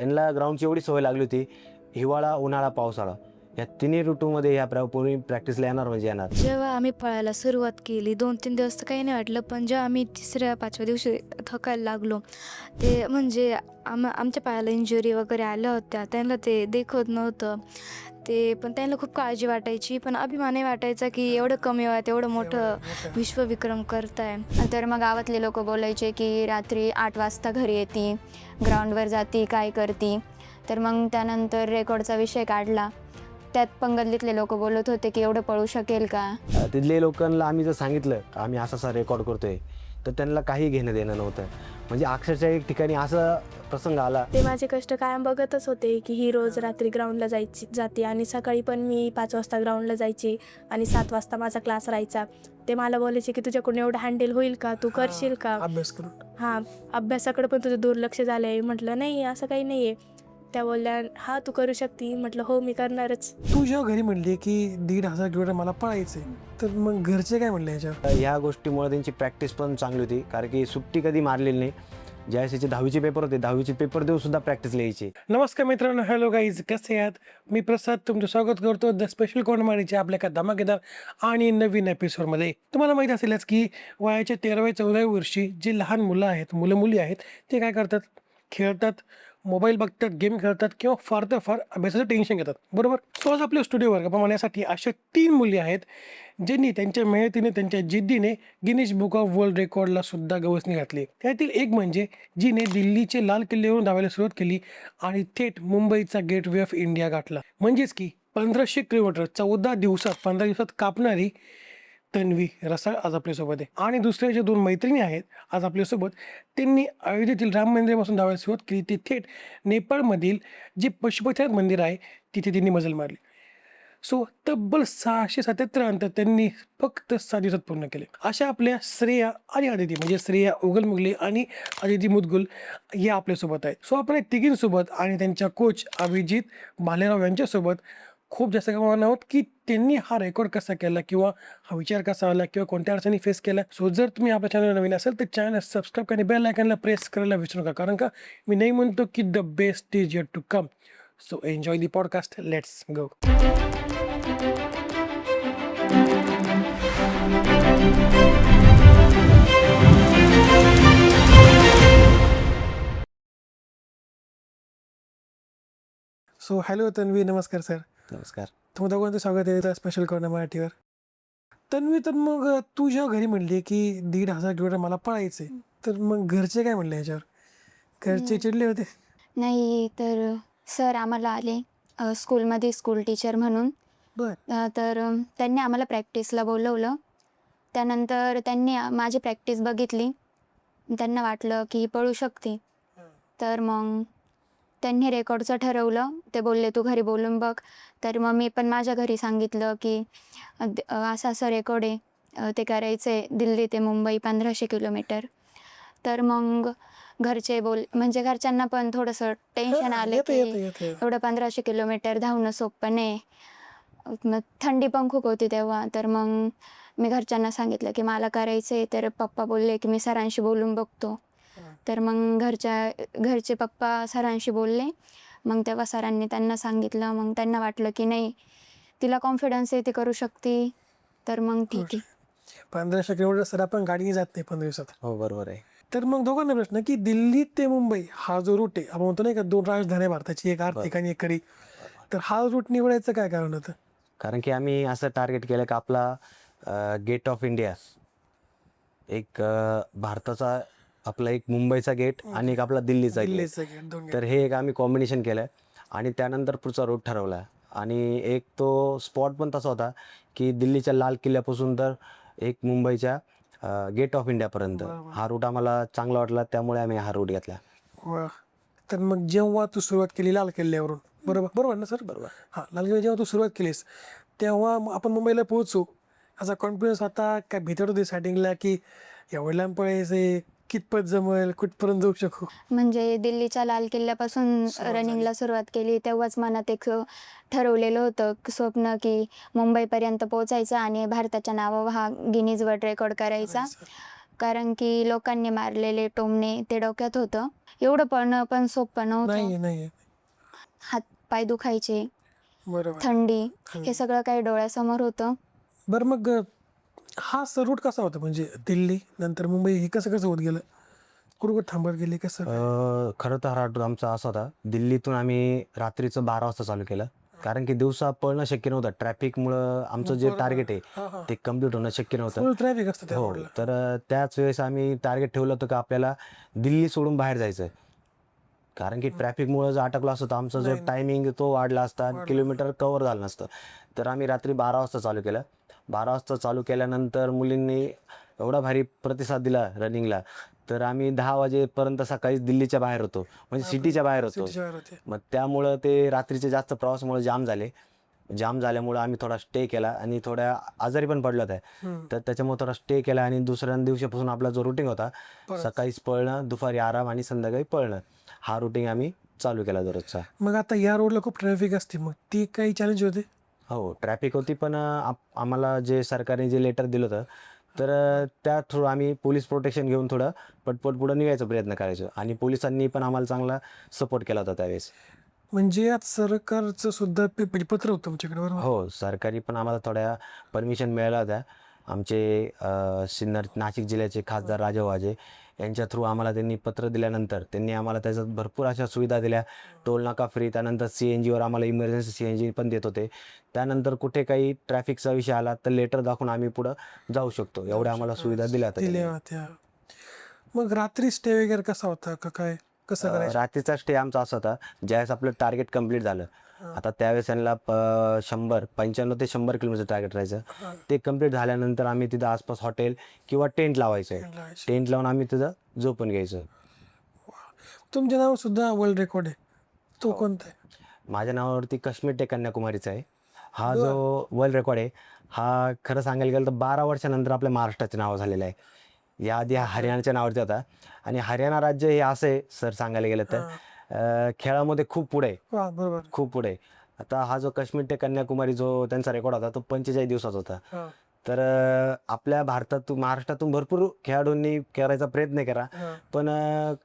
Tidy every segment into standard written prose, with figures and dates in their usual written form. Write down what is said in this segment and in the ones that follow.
यांना ग्राउंडची एवढी सवय लागली होती, हिवाळा, उन्हाळा, पावसाळा या तिन्ही ऋतूमध्ये ह्या पूर्वी प्रॅक्टिसला येणार म्हणजे येणार. जेव्हा आम्ही पळायला सुरुवात केली 2-3 दिवस तर काही नाही वाटलं, पण जेव्हा आम्ही 3ऱ्या-5व्या दिवशी थकायला लागलो, ते म्हणजे आमच्या पायाला इंजुरी वगैरे आल्या होत्या. त्यांना ते देखवत नव्हतं. पण त्यांना खूप काळजी वाटायची, पण अभिमानही वाटायचा की एवढं कमी वयात एवढं मोठं विश्वविक्रम करताय. तर मग गावातले लोक बोलायचे की रात्री 8 वाजता घरी येते, ग्राउंडवर जाती, काय करती. तर मग त्यानंतर रेकॉर्डचा विषय काढला. त्यात पण गल्लीतले लोक बोलत होते की एवढं पळू शकेल का. तिथले लोकांना आम्ही जर सांगितलं आम्ही असा रेकॉर्ड करतोय, तर त्यांना काही घेणं देणं नव्हतं. म्हणजे अक्षरशः एक ठिकाणी असा प्रसंग आला. ते माझे कष्ट कायम बघतच होते की ही रोज रात्री ग्राउंडला जाते आणि सकाळी पण मी 5 वाजता ग्राउंडला जायची आणि 7 वाजता माझा क्लास राहायचा. ते मला बोलायचे की तुझ्याकडून एवढं हँडल होईल का, तू करशील का. अभ्यास करून हां, अभ्यासाकडे पण तुझं दुर्लक्ष झालं आहे. म्हटलं नाही असं काही नाही आहे. त्या बोलल्या हा तू करू शकते. म्हटलं हो मी करणारच. तू जेव्हा घरी म्हणली की 1,500 किलोमीटर मला पळायचंय, तर मग घरचे काय म्हणले याच्यावर? ह्या गोष्टीमुळे त्यांची प्रॅक्टिस पण चांगली होती, कारण की सुट्टी कधी मारलेली नाही. ज्यावेळेस याचे 10वीचे पेपर होते, 10वीचे पेपर देऊन सुद्धा प्रॅक्टिस लिहायची. नमस्कार मित्रांनो, हॅलो गाईज, कसे आहात? मी प्रसाद तुमचं स्वागत करतो द स्पेशल कोंडमाडीच्या आपल्या एका धमाकेदार आणि नवीन एपिसोडमध्ये. तुम्हाला माहीत असेलच की वयाच्या 13व्या-14व्या वर्षी जे लहान मुलं आहेत, मुलं मुली आहेत, ते काय करतात? खेळतात, मोबाईल बघतात, गेम खेळतात किंवा फार तर फार अभ्यासाचं टेन्शन घेतात, बरोबर. सो आज आपल्या स्टुडिओवर गप्पा मारण्यासाठी अशा 3 मुली आहेत ज्यांनी त्यांच्या मेहनतीने, त्यांच्या जिद्दीने गिनीज बुक ऑफ वर्ल्ड रेकॉर्डला सुद्धा गवसणी घातली. त्यातील एक म्हणजे जिने दिल्लीचे लाल किल्ल्यावरून धावायला सुरुवात केली आणि थेट मुंबईचा गेटवे ऑफ इंडिया गाठला. म्हणजेच की 1500 किलोमीटर 14 दिवसात 15 दिवसात कापणारी तन्वी रसाळ आज आपल्यासोबत आहे. आणि दुसऱ्या ज्या 2 मैत्रिणी आहेत आज आपल्यासोबत, त्यांनी अयोध्येतील राम मंदिरापासून धावायला सुरुवात केली. ते थेट नेपाळमधील जे पशुपतीनाथ मंदिर आहे तिथे त्यांनी मजल मारली. सो तब्बल 677 अंतर त्यांनी फक्त 6 दिवसात पूर्ण केले. अशा आपल्या श्रेया आणि अदिती, म्हणजे श्रेया उगलमुगले आणि अदिती मुदगुल या आपल्यासोबत आहेत. सो आपण या तिघींसोबत आणि त्यांच्या कोच अभिजित भालेराव यांच्यासोबत खूप जास्त गमवणार आहोत की त्यांनी हा रेकॉर्ड कसा केला किंवा हा विचार कसा आला किंवा कोणत्या अडचणी फेस केल्या. सो जर तुम्ही आपल्या चॅनल नवीन असेल तर चॅनल सबस्क्राईब आणि बेल आयकॉनला प्रेस करायला विसरू नका, कारण का मी नाही म्हणतो की the best is yet to come. So enjoy the podcast, let's go. So hello Tanvi, नमस्कार सर. नमस्कार. तुम्हाला दोघांचं स्वागत आहे स्पेशल कॉर्नर मराठीवर. तन्वी, तर मग तू जेव्हा घरी म्हणली की 1,500 किलोमीटर मला पळायचंय, तर मग घरचे काय म्हणले याच्यावर? घरचे चिडले होते? नाही, तर सर आम्हाला आले स्कूलमध्ये स्कूल टीचर म्हणून. बर. तर त्यांनी आम्हाला प्रॅक्टिसला बोलवलं. त्यानंतर त्यांनी माझी प्रॅक्टिस बघितली. त्यांना वाटलं की ही पळू शकते. तर मग त्यांनी रेकॉर्डचं ठरवलं. ते बोलले तू घरी बोलून बघ. तर मग मी पण माझ्या घरी सांगितलं की असं असं रेकॉर्ड आहे, ते करायचं आहे दिल्ली ते मुंबई 1500 किलोमीटर. तर मग घरचे म्हणजे घरच्यांना पण थोडंसं टेन्शन आलं की एवढं 1500 किलोमीटर धावणं सोपं नाही. मग थंडी पण खूप होती तेव्हा. तर मग मी घरच्यांना सांगितलं की मला करायचं आहे. तर पप्पा बोलले की मी सरांशी बोलून बघतो. तर मग घरचे पप्पा सरांशी बोलले. मग तेव्हा सरांनी त्यांना सांगितलं. मग त्यांना वाटलं की नाही, तिला कॉन्फिडन्स आहे, ती करू शकते. तर मग ठीक आहे. 1500 किलोमीटर सर आपण गाडीने जात नाही 15 दिवसात. हो, बरोबर आहे. तर मग दोघांना प्रश्न की दिल्ली ते मुंबई हा जो रूट आहे, आपण म्हणतो नाही का 2 राजधानी भारताची, एक आर्थिक आणि एक कडी, तर हा रूट निवडायचं काय कारण होतं? कारण की आम्ही असं टार्गेट केलं की आपला गेट ऑफ इंडिया एक भारताचा, आपला एक मुंबईचा गेट आणि एक आपला दिल्लीचा गेट. दिल्लीचं गेट, 2 गेट. तर हे एक आम्ही कॉम्बिनेशन केलं आणि त्यानंतर पुढचा रूट ठरवला. आणि एक तो स्पॉट पण तसा होता की दिल्लीच्या लाल किल्ल्यापासून तर एक मुंबईच्या गेट ऑफ इंडियापर्यंत हा रूट आम्हाला चांगला वाटला, त्यामुळे आम्ही हा रूट घेतला. वा. तर मग जेव्हा तू सुरुवात केली लाल किल्ल्यावरून, बरोबर ना सर? बरोबर. हां, लाल किल्ला जेव्हा तू सुरुवात केलीस तेव्हा आपण मुंबईला पोहोचू असा कॉन्फिडन्स होता काय? भीती होती स्टार्टिंगला की एवढं लांब पळायचं, कितपत जमेल, कुठपर्यंत जाऊ शकू? म्हणजे दिल्लीच्या लाल किल्ल्यापासून रनिंगला सुरुवात केली तेव्हाच मनात एक ठरवलेलं होतं स्वप्न की मुंबईपर्यंत पोचायचं आणि भारताच्या नावावर हा गिनीज वर्ल्ड रेकॉर्ड करायचा. कारण की लोकांनी मारलेले टोमणे ते डोक्यात होतं. एवढं पळणं पण सोपं नव्हतं. नाही नाही हात पाय दुखायचे, बरोबर. थंडी, हे सगळं काही डोळ्यासमोर होतं. बरं मग हा रूट कसा होता म्हणजे दिल्ली नंतर मुंबई हे कसं कसं होत गेलं, कुठं थांबत गेले कसं? खरं तर हा रूट आमचा असा होता, दिल्लीतून आम्ही रात्रीचं 12 वाजता चालू केलं, कारण की दिवसा पळणं शक्य नव्हतं. ट्रॅफिकमुळं आमचं जे टार्गेट आहे ते कम्प्लीट होणं शक्य नव्हतं. फुल ट्रॅफिक असतं त्या हो, रोडला. तर त्याच वेळेस आम्ही टार्गेट ठेवलं होतं की आपल्याला दिल्ली सोडून बाहेर जायचं आहे, कारण की ट्रॅफिकमुळं जर अटकलो असतो तर आमचा जो टायमिंग तो वाढला असता, किलोमीटर कव्हर झालं नसतं. तर आम्ही रात्री 12 वाजता चालू केलं. 12 वाजता चालू केल्यानंतर मुलींनी एवढा भारी प्रतिसाद दिला रनिंगला, तर आम्ही 10 वाजेपर्यंत सकाळी दिल्लीच्या बाहेर होतो, म्हणजे सिटीच्या बाहेर होतो. सिटीच्या बाहेर होते. मग त्यामुळं ते रात्रीचे जास्त प्रवासामुळे जाम झाले. जाम झाल्यामुळं आम्ही थोडा स्टे केला आणि थोड्या आजारी पण पडलो होत्या, तर त्याच्यामुळे थोडा स्टे केला. आणि दुसऱ्या दिवशीपासून आपला जो रुटीन होता, सकाळीच पळणं, दुपारी आराम आणि संध्याकाळी पळणं, हा रुटीन आम्ही चालू केला दररोजचा. मग आता या रोडला खूप ट्रॅफिक असते, मग ती काही चॅलेंज होते? हो, ट्रॅफिक होती, पण आम्हाला जे सरकारने जे लेटर दिलं होतं, तर त्या थ्रू आम्ही पोलीस प्रोटेक्शन घेऊन थोडं पटपट पुढं निघायचा प्रयत्न करायचो, आणि पोलिसांनी पण आम्हाला चांगला सपोर्ट केला होता त्यावेळेस. म्हणजे आज सरकारचं सुद्धा म्हणजे पत्र होतं तुमच्याकडे बरोबर? हो, सरकारी पण आम्हाला थोड्या परमिशन मिळाल्या होत्या. आमचे सिन्नर नाशिक जिल्ह्याचे खासदार राजा वाजे यांच्या थ्रू आम्हाला त्यांनी पत्र दिल्यानंतर त्यांनी आम्हाला त्याच्यात भरपूर अशा सुविधा दिल्या. टोल नाका फ्री, त्यानंतर CNGवर आम्हाला इमर्जन्सी CNG पण देत होते. त्यानंतर कुठे काही ट्रॅफिकचा विषय आला तर लेटर दाखवून आम्ही पुढं जाऊ शकतो, एवढ्या आम्हाला सुविधा दिल्या होत्या त्यांनी. दिल्या होत्या. मग रात्री स्टे वगैरे कसा होता का काय, कसं करायचं? रात्रीचा स्टे आमचा असा होता, ज्यावेळेस आपलं टार्गेट कंप्लीट झालं, आता त्यावेळेस त्यांना 95 ते 100 किलोमीटर टार्गेट राहायचं. ते कंप्लीट झाल्यानंतर आम्ही तिथं आसपास हॉटेल किंवा टेंट लावायचं. टेंट लावून आम्ही तिथं झोपून घ्यायचं. तुमच्या नाव सुद्धा वर्ल्ड रेकॉर्ड आहे, तो कोणता आहे? माझ्या नावावरती काश्मीर ते कन्याकुमारीचा आहे. हा जो वर्ल्ड रेकॉर्ड आहे, हा खरं सांगायला गेलं तर 12 वर्षानंतर आपल्या महाराष्ट्राचे नाव झालेलं आहे. याआधी हा हरियाणाच्या नावावरती होता, आणि हरियाणा राज्य हे असं आहे सर, सांगायला गेलं तर खेळामध्ये खूप पुढे आहे, वा, बरोबर. खूप पुढे आहे. आता हा जो काश्मीर ते कन्याकुमारी जो त्यांचा रेकॉर्ड होता, तो 45 दिवसाचा होता. हा, तर आपल्या भारतातून, महाराष्ट्रातून भरपूर खेळाडूंनी करायचा प्रयत्न केला, हा. पण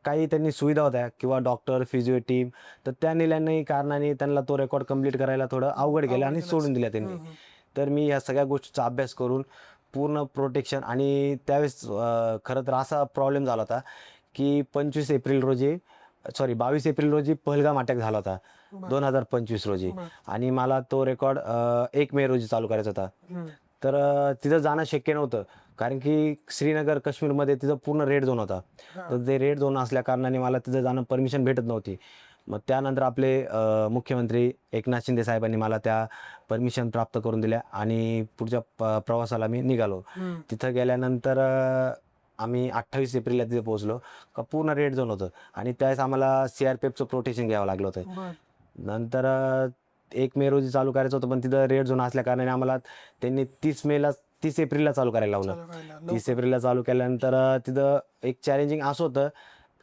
काही त्यांनी सुविधा होत्या किंवा डॉक्टर, फिजिओ टीम, तर त्या नेल्याने कारणाने त्यांना तो रेकॉर्ड कंप्लीट करायला थोडं अवघड गेलं आणि सोडून दिला त्यांनी. तर मी या सगळ्या गोष्टीचा अभ्यास करून पूर्ण प्रोटेक्शन, आणि त्यावेळेस खरं तर असा प्रॉब्लेम झाला होता की 22 एप्रिल रोजी पहलगाम अटॅक झाला होता 2025 रोजी, आणि मला तो रेकॉर्ड 1 मे रोजी चालू करायचा होता. तर तिथं जाणं शक्य नव्हतं, कारण की श्रीनगर काश्मीरमध्ये तिथं पूर्ण रेड झोन होता. तर ते रेड झोन असल्या कारणाने मला तिथं जाणं परमिशन भेटत नव्हती. मग त्यानंतर आपले मुख्यमंत्री एकनाथ शिंदे साहेबांनी मला त्या परमिशन प्राप्त करून दिल्या, आणि पुढच्या प्रवासाला मी निघालो. तिथं गेल्यानंतर आम्ही 28 एप्रिलला तिथे पोहोचलो, का पूर्ण रेड झोन होतं, आणि त्यावेळेस आम्हाला CRPFचं प्रोटेक्शन घ्यावं लागलं होतं. नंतर 1 मे रोजी चालू करायचं होतं, पण तिथं रेड झोन असल्या कारणाने आम्हाला त्यांनी 30 एप्रिलला चालू करायला लावलं. 30 एप्रिलला चालू केल्यानंतर तिथं एक चॅलेंजिंग असं होतं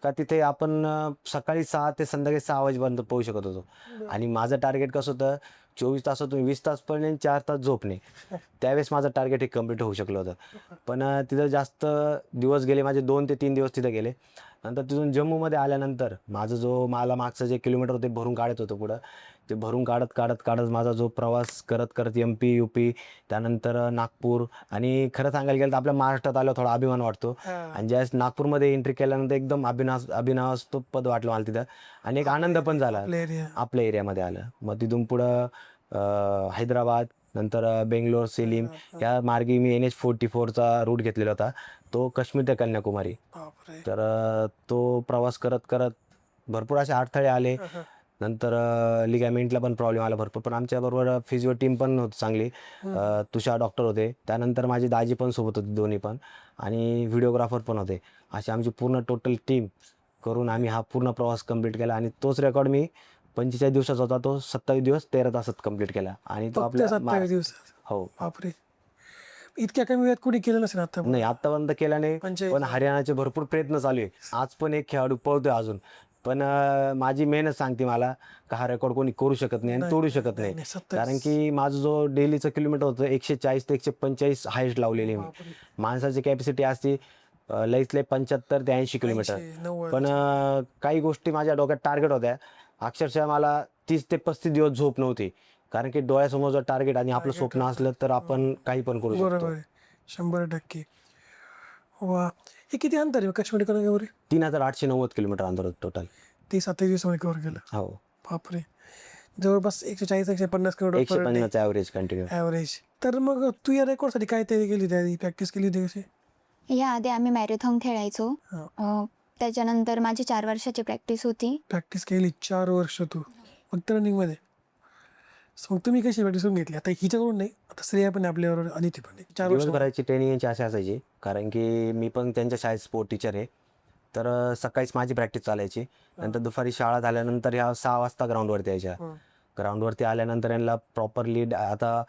का तिथे आपण सकाळी 6 ते संध्याकाळी 6 वाजेपर्यंत पोहू शकत होतो, आणि माझं टार्गेट कसं होतं, 24 तासातून 20 तास पळणे आणि 4 तास झोपणे. त्यावेळेस माझं टार्गेट हे कम्प्लीट होऊ शकलं होतं. पण तिथं जास्त दिवस गेले, माझे 2 ते 3 दिवस तिथं गेले. नंतर तिथून जम्मूमध्ये आल्यानंतर मला मागचं जे किलोमीटर होते भरून काढत होतं पुढं, ते भरून काढत माझा जो प्रवास करत MP, UP, त्यानंतर नागपूर, आणि खरं सांगायला गेलं तर आपल्या महाराष्ट्रात आल्यावर थोडा अभिमान वाटतो. आणि ज्यावेळेस नागपूरमध्ये एंट्री केल्यानंतर एकदम अभिनवास्पद वाटलं मला तिथं, आणि एक आनंद पण झाला आपल्या एरियामध्ये आलं. मग तिथून पुढं हैदराबाद, नंतर बेंगलोर, सेलिम, या मार्गे मी NH44चा रूट घेतलेला होता, तो काश्मीर ते कन्याकुमारी. तर तो प्रवास करत भरपूर असे अडथळे आले. नंतर लिगामेंटला पण प्रॉब्लेम आला भरपूर, पण आमच्याबरोबर फिजिओ टीम पण होती चांगली, तुषार डॉक्टर होते, त्यानंतर माझी दाजी पण सोबत होती दोन्ही पण, आणि व्हिडिओग्राफर पण होते. अशी आमची पूर्ण टोटल टीम करून आम्ही हा पूर्ण प्रवास कंप्लीट केला, आणि तोच रेकॉर्ड मी 45 दिवसाचा होता, तो 27 दिवस 13 तासात कंप्लीट केला. आणि तो आपल्या 27 दिवसात? हो. बापरे, इतक्या कमी वेळात कोणी केलं नसेल आता? नाही, आतापर्यंत केला नाही, पण हरियाणाचे भरपूर प्रयत्न चालू आहे. आज पण एक खेळाडू पळतोय अजून, पण माझी मेहनत सांगते मला का हा रेकॉर्ड कोणी करू शकत नाही आणि तोडू शकत नाही, कारण की माझं जो डेलीचं किलोमीटर होतं 140 ते 145 हाईस्ट लावलेली मी. माणसाची कॅपॅसिटी असते लईच लई 75 ते 80 किलोमीटर. 90. पण काही गोष्टी माझ्या डोक्यात टार्गेट होत्या. अक्षरशः मला 30 ते 35 दिवस झोप नव्हती. कारण की डोळ्यासमोर जर टार्गेट आणि आपलं स्वप्न असलं तर आपण काही पण करू बरोबर शकतो. आहे, 100%. वा, हे किती अंतर आहे काश्मीर कन्याकुमारी? 3890 किलोमीटर अंतर होतं टोटल. 30-37 दिवसामध्ये कव्हर केलं. हो, बापरे, जवळपास 140-150 kilometre per day 150 average continue. Average. तर मग तू या रेकॉर्डसाठी काय तयारी केली, त्याआधी प्रॅक्टिस केली होती कशी? याआधी आम्ही मॅरेथॉन खेळायचो. हा. त्याच्यानंतर माझी 4 वर्षाची प्रॅक्टिस होती. प्रॅक्टिस केली 4 वर्ष तू फक्त रनिंगमध्ये. मग तुम्ही कशी प्रॅक्टिस करून घेतली? आता हिच्याकडून नाही, आता श्रेया पण आहे आपल्याबरोबर आणि ती पण आहे. 4 वर्ष दिवसभराची ट्रेनिंग यांची अशी असायची, कारण की मी पण त्यांच्या शाळेत स्पोर्ट टीचर आहे. तर सकाळीच माझी प्रॅक्टिस चालायची. नंतर दुपारी शाळा झाल्यानंतर ह्या 6 वाजता ग्राउंडवरती यायच्या. ग्राउंडवरती आल्यानंतर यांना प्रॉपरली आता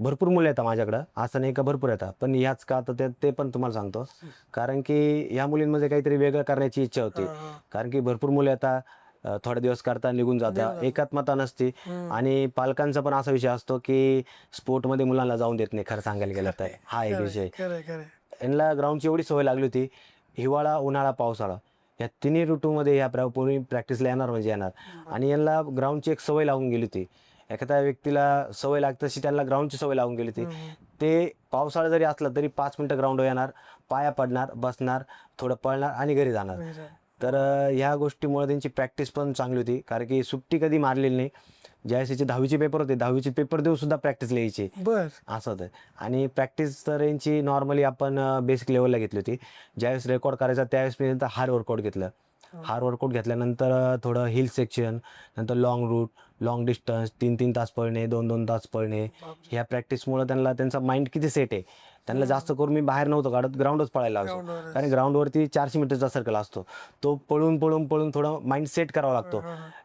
भरपूर मुलं येतात माझ्याकडं, असं नाही का भरपूर येतात. पण ह्याच का तर ते पण तुम्हाला सांगतो, कारण की ह्या मुलींमध्ये काहीतरी वेगळं करण्याची इच्छा होती. कारण की भरपूर मुलं येतात, थोडे दिवस करता निघून जातात, एकात्मता नसते. आणि पालकांचा पण असा विषय असतो की स्पोर्टमध्ये मुलांना जाऊन देत नाही, खरं सांगायला गेलं तर. हा एक विषय. खरं. यांना ग्राउंडची एवढी सवय लागली होती, हिवाळा, उन्हाळा, पावसाळा या तिन्ही ऋतूमध्ये ह्या पूर्वी प्रॅक्टिसला येणार म्हणजे येणार. आणि यांना ग्राउंडची एक सवय लागून गेली होती. एखाद्या व्यक्तीला सवय लागते तशी त्यांना ग्राउंडची सवय लागून गेली होती. ते पावसाळा जरी असला तरी 5 मिनटं ग्राउंडवर येणार, पाया पडणार, बसणार, थोडं पळणार आणि घरी जाणार. तर ह्या गोष्टीमुळे त्यांची प्रॅक्टिस पण चांगली होती, कारण की सुट्टी कधी मारलेली नाही. ज्यावेळेस याचे 10वीचे पेपर होते, 10वीचे पेपर देऊ सुद्धा प्रॅक्टिसला यायची, बर. असं होतं. आणि प्रॅक्टिस तर यांची नॉर्मली आपण बेसिक लेवलला घेतली होती. ज्यावेळेस रेकॉर्ड करायचा त्यावेळेस मी नंतर हार्ड वर्कआउट घेतलं. हार्ड वर्कआउट घेतल्यानंतर थोडं हिल सेक्शन, नंतर लॉंग रूट, लॉंग डिस्टन्स, 3-3 तास पळणे, 2-2 तास पळणे. ह्या प्रॅक्टिसमुळं त्यांचा माइंड किती सेट आहे. त्यांना जास्त करून मी बाहेर नव्हतो काढत, ग्राउंडच पळायला लावतो. कारण ग्राउंडवरती 400 मीटरचा सर्कल असतो, तो पळून थोडं माइंड सेट करावा लागतो.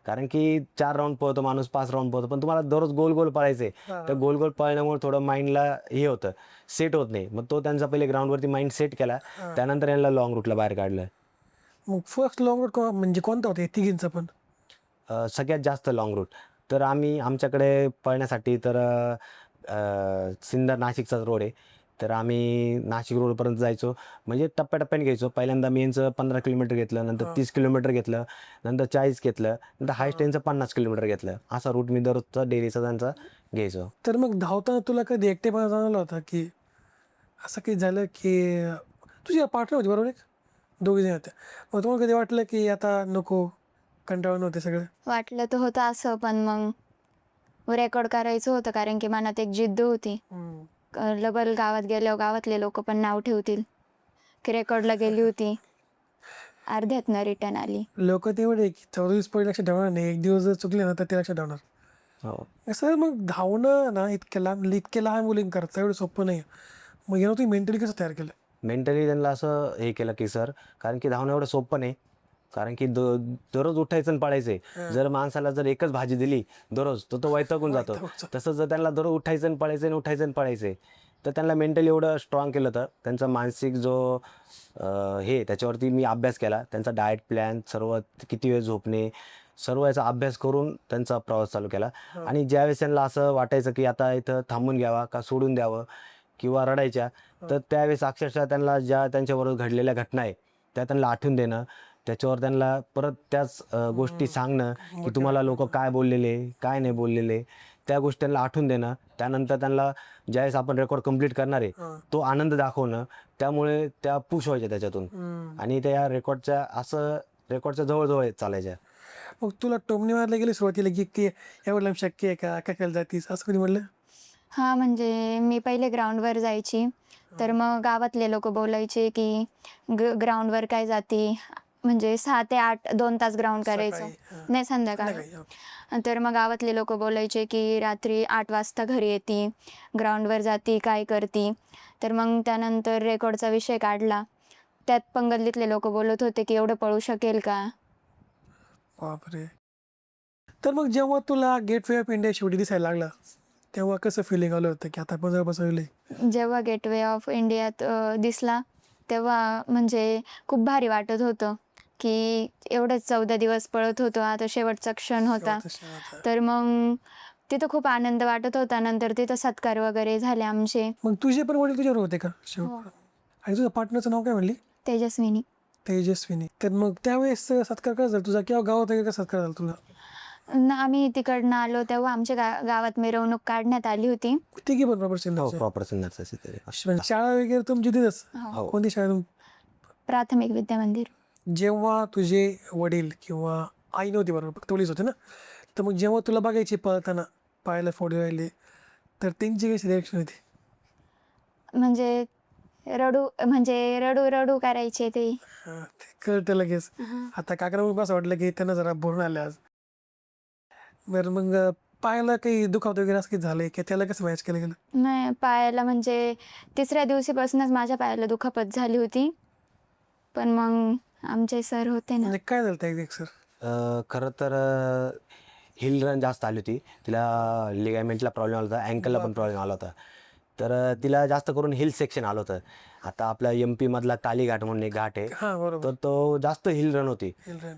कारण की 4 राऊंड पळतो माणूस, 5 राऊंड पळतो, पण तुम्हाला दररोज गोल गोल पळायचे. तर गोल गोल पळण्यामुळे थोडं माइंडला हे होतं, सेट होत नाही. मग तो त्यांचा पहिले ग्राउंडवरती माइंड सेट केला, त्यानंतर यांना लॉंग रूटला बाहेर काढलं. मग फर्स्ट लॉंग रूट म्हणजे कोणता होता तिघींचा पण? सगळ्यात जास्त लॉंग रूट तर आमच्याकडे पळण्यासाठी तर सिन्नर नाशिकचाच रोड आहे. तर आम्ही नाशिक रोडपर्यंत जायचो, म्हणजे टप्प्याटप्प्याने घ्यायचो. पहिल्यांदा मी यांचं 15 किलोमीटर घेतलं, नंतर 30 किलोमीटर घेतलं, नंतर 40 घेतलं, नंतर हायस्ट यांचं 50 किलोमीटर घेतलं. असा रूट मी दररोजचा डेलीचा त्यांचा घ्यायचो. तर मग धावताना तुला कधी एकटेपणा जाणवला होता, की असं काही झालं की तुझी पार्टनर होती बरोबर, एक 2 जण होत्या, मग तुम्हाला कधी वाटलं की आता नको, कंटाळून होते सगळं? वाटलं तर होतं असं, पण मग रेकॉर्ड करायचं होतं, कारण की मनात एक जिद्द होती. डबल गावात गेल्यावर गावातले लोक पण नाव ठेवतील की रेकॉर्डला गेली होती, अर्ध्यातनं रिटर्न आली. लोक तेवढे की 14 दिवस पहिले लक्षात ठेवणार नाही, एक दिवस जर चुकले ना तर ते लक्षात ठेवणार. हो, असं मग धावणं ना इतक्या लहान मुलीं करता एवढं सोपं नाही. मग यानं तुम्ही मेंटली कसं तयार केलं? मेंटली त्यांना असं हे केलं की सर, कारण की धावणं एवढं सोपं नाही. कारण की दररोज उठायचं आणि पळायचंय. जर माणसाला जर एकच भाजी दिली दररोज तर तो वैतागून जातो. तसं जर त्यांना दररोज उठायचं आणि पळायचंय तर त्यांना मेंटली एवढं स्ट्रॉंग केलं. तर त्यांचा मानसिक जो त्याच्यावरती मी अभ्यास केला. त्यांचा डाएट प्लॅन सर्व, किती वेळ झोपणे, सर्व याचा अभ्यास करून त्यांचा प्रवास चालू केला. आणि ज्यावेळेस त्यांना असं वाटायचं की आता इथं थांबून घ्यावा का सोडून द्यावं किंवा रडायच्या, तर त्यावेळेस अक्षरशः त्यांना ज्या त्यांच्याबरोबर घडलेल्या घटना आहे त्या त्यांना आठवून देणं, त्याच्यावर त्यांना परत त्याच गोष्टी सांगणं की तुम्हाला लोक काय बोललेले, काय नाही बोललेले, त्या गोष्टी त्यांना आठवून देणं. त्यानंतर त्यांना ज्यावेळेस आपण रेकॉर्ड कंप्लीट करणार आहे तो आनंद दाखवणं. त्यामुळे त्या पुश व्हायच्या त्याच्यातून आणि त्या रेकॉर्डच्या जवळजवळ चालायच्या. मग तुला टोमणी मारला गेली सुरुवातीला की एवढं शक्य आहे का, काय केलं जातीस, असं कधी म्हणलं? हां, म्हणजे मी पहिले ग्राउंडवर जायची, तर मग गावातले लोक बोलायचे की ग्राउंडवर काय जाती, म्हणजे 6 ते 8 2 तास ग्राउंड करायचं, नाही संध्याकाळी. तर मग गावातले लोक बोलायचे की रात्री 8 वाजता घरी येते, ग्राउंडवर जाती, काय करती. तर मग त्यानंतर रेकॉर्डचा विषय काढला, त्यात पण गल्लीतले लोक बोलत होते की एवढं पळू शकेल का. बापरे. तर मग जेव्हा तुला गेटवे ऑफ इंडिया शेवटी दिसायला लागला तेव्हा कसं फिलिंग आलं होतं की आता आपण जर बसवले? जेव्हा गेटवे ऑफ इंडियात दिसला तेव्हा म्हणजे खूप भारी वाटत होतं की एवढंच 14 दिवस पळत होतो, आता शेवटचा क्षण होता. तर मग तिथं खूप आनंद वाटत होता. नंतर तिथं सत्कार वगैरे झाले आमचे. मग तुझे पण वडील तुझ्यावर होते का शेवट? आणि तुझ्या पार्टनरचं नाव काय म्हणली? तेजस्विनी. तेजस्विनी. तर मग त्यावेळेस सत्कार कसा झाला तुझा, किंवा गावात वगैरे कसा सत्कार झाला तुला? आम्ही तिकडनं आलो तेव्हा आमच्या गावात मिरवणूक काढण्यात आली होती. तिघी पण प्रॉपर हो सिन्नरचे? प्रॉपर सिन्नरचं तिथे. म्हणजे शाळा वगैरे तुमची तिथंच? हो. कोणती शाळा प्राथमिक विद्या मंदिर. जेव्हा तुझे वडील किंवा आई नव्हती बरोबर, फक्त वडील होते ना, तर मग जेव्हा तुला बघायची पळताना, पायाला फोड राहिले, तर त्यांची कशी रिॲक्शन होती? म्हणजे रडू रडू करायचे ते. ते कळतं लगेच. आता काकाला मग असं वाटलं की त्यांना जरा भरून आले आज. बरं मग पायाला काही दुखावत वगैरे असं काही झालंय की त्याला कसं मॅच केलं गेलं? नाही, पायाला म्हणजे तिसऱ्या दिवशीपासूनच माझ्या पायाला दुखापत झाली होती. पण मग आमचे सर होते ना. म्हणजे काय झालं त्या सर? खरं तर हिल रन जास्त आली होती तिला, लिगामेंटला प्रॉब्लेम आला होता, अँकलला पण प्रॉब्लेम आला होता. तर तिला जास्त करून हिल सेक्शन आलं होतं. आता आपला MP मधला कालीघाट म्हणून एक घाट आहे, हां बरोबर. तर तो जास्त हिल रन होती.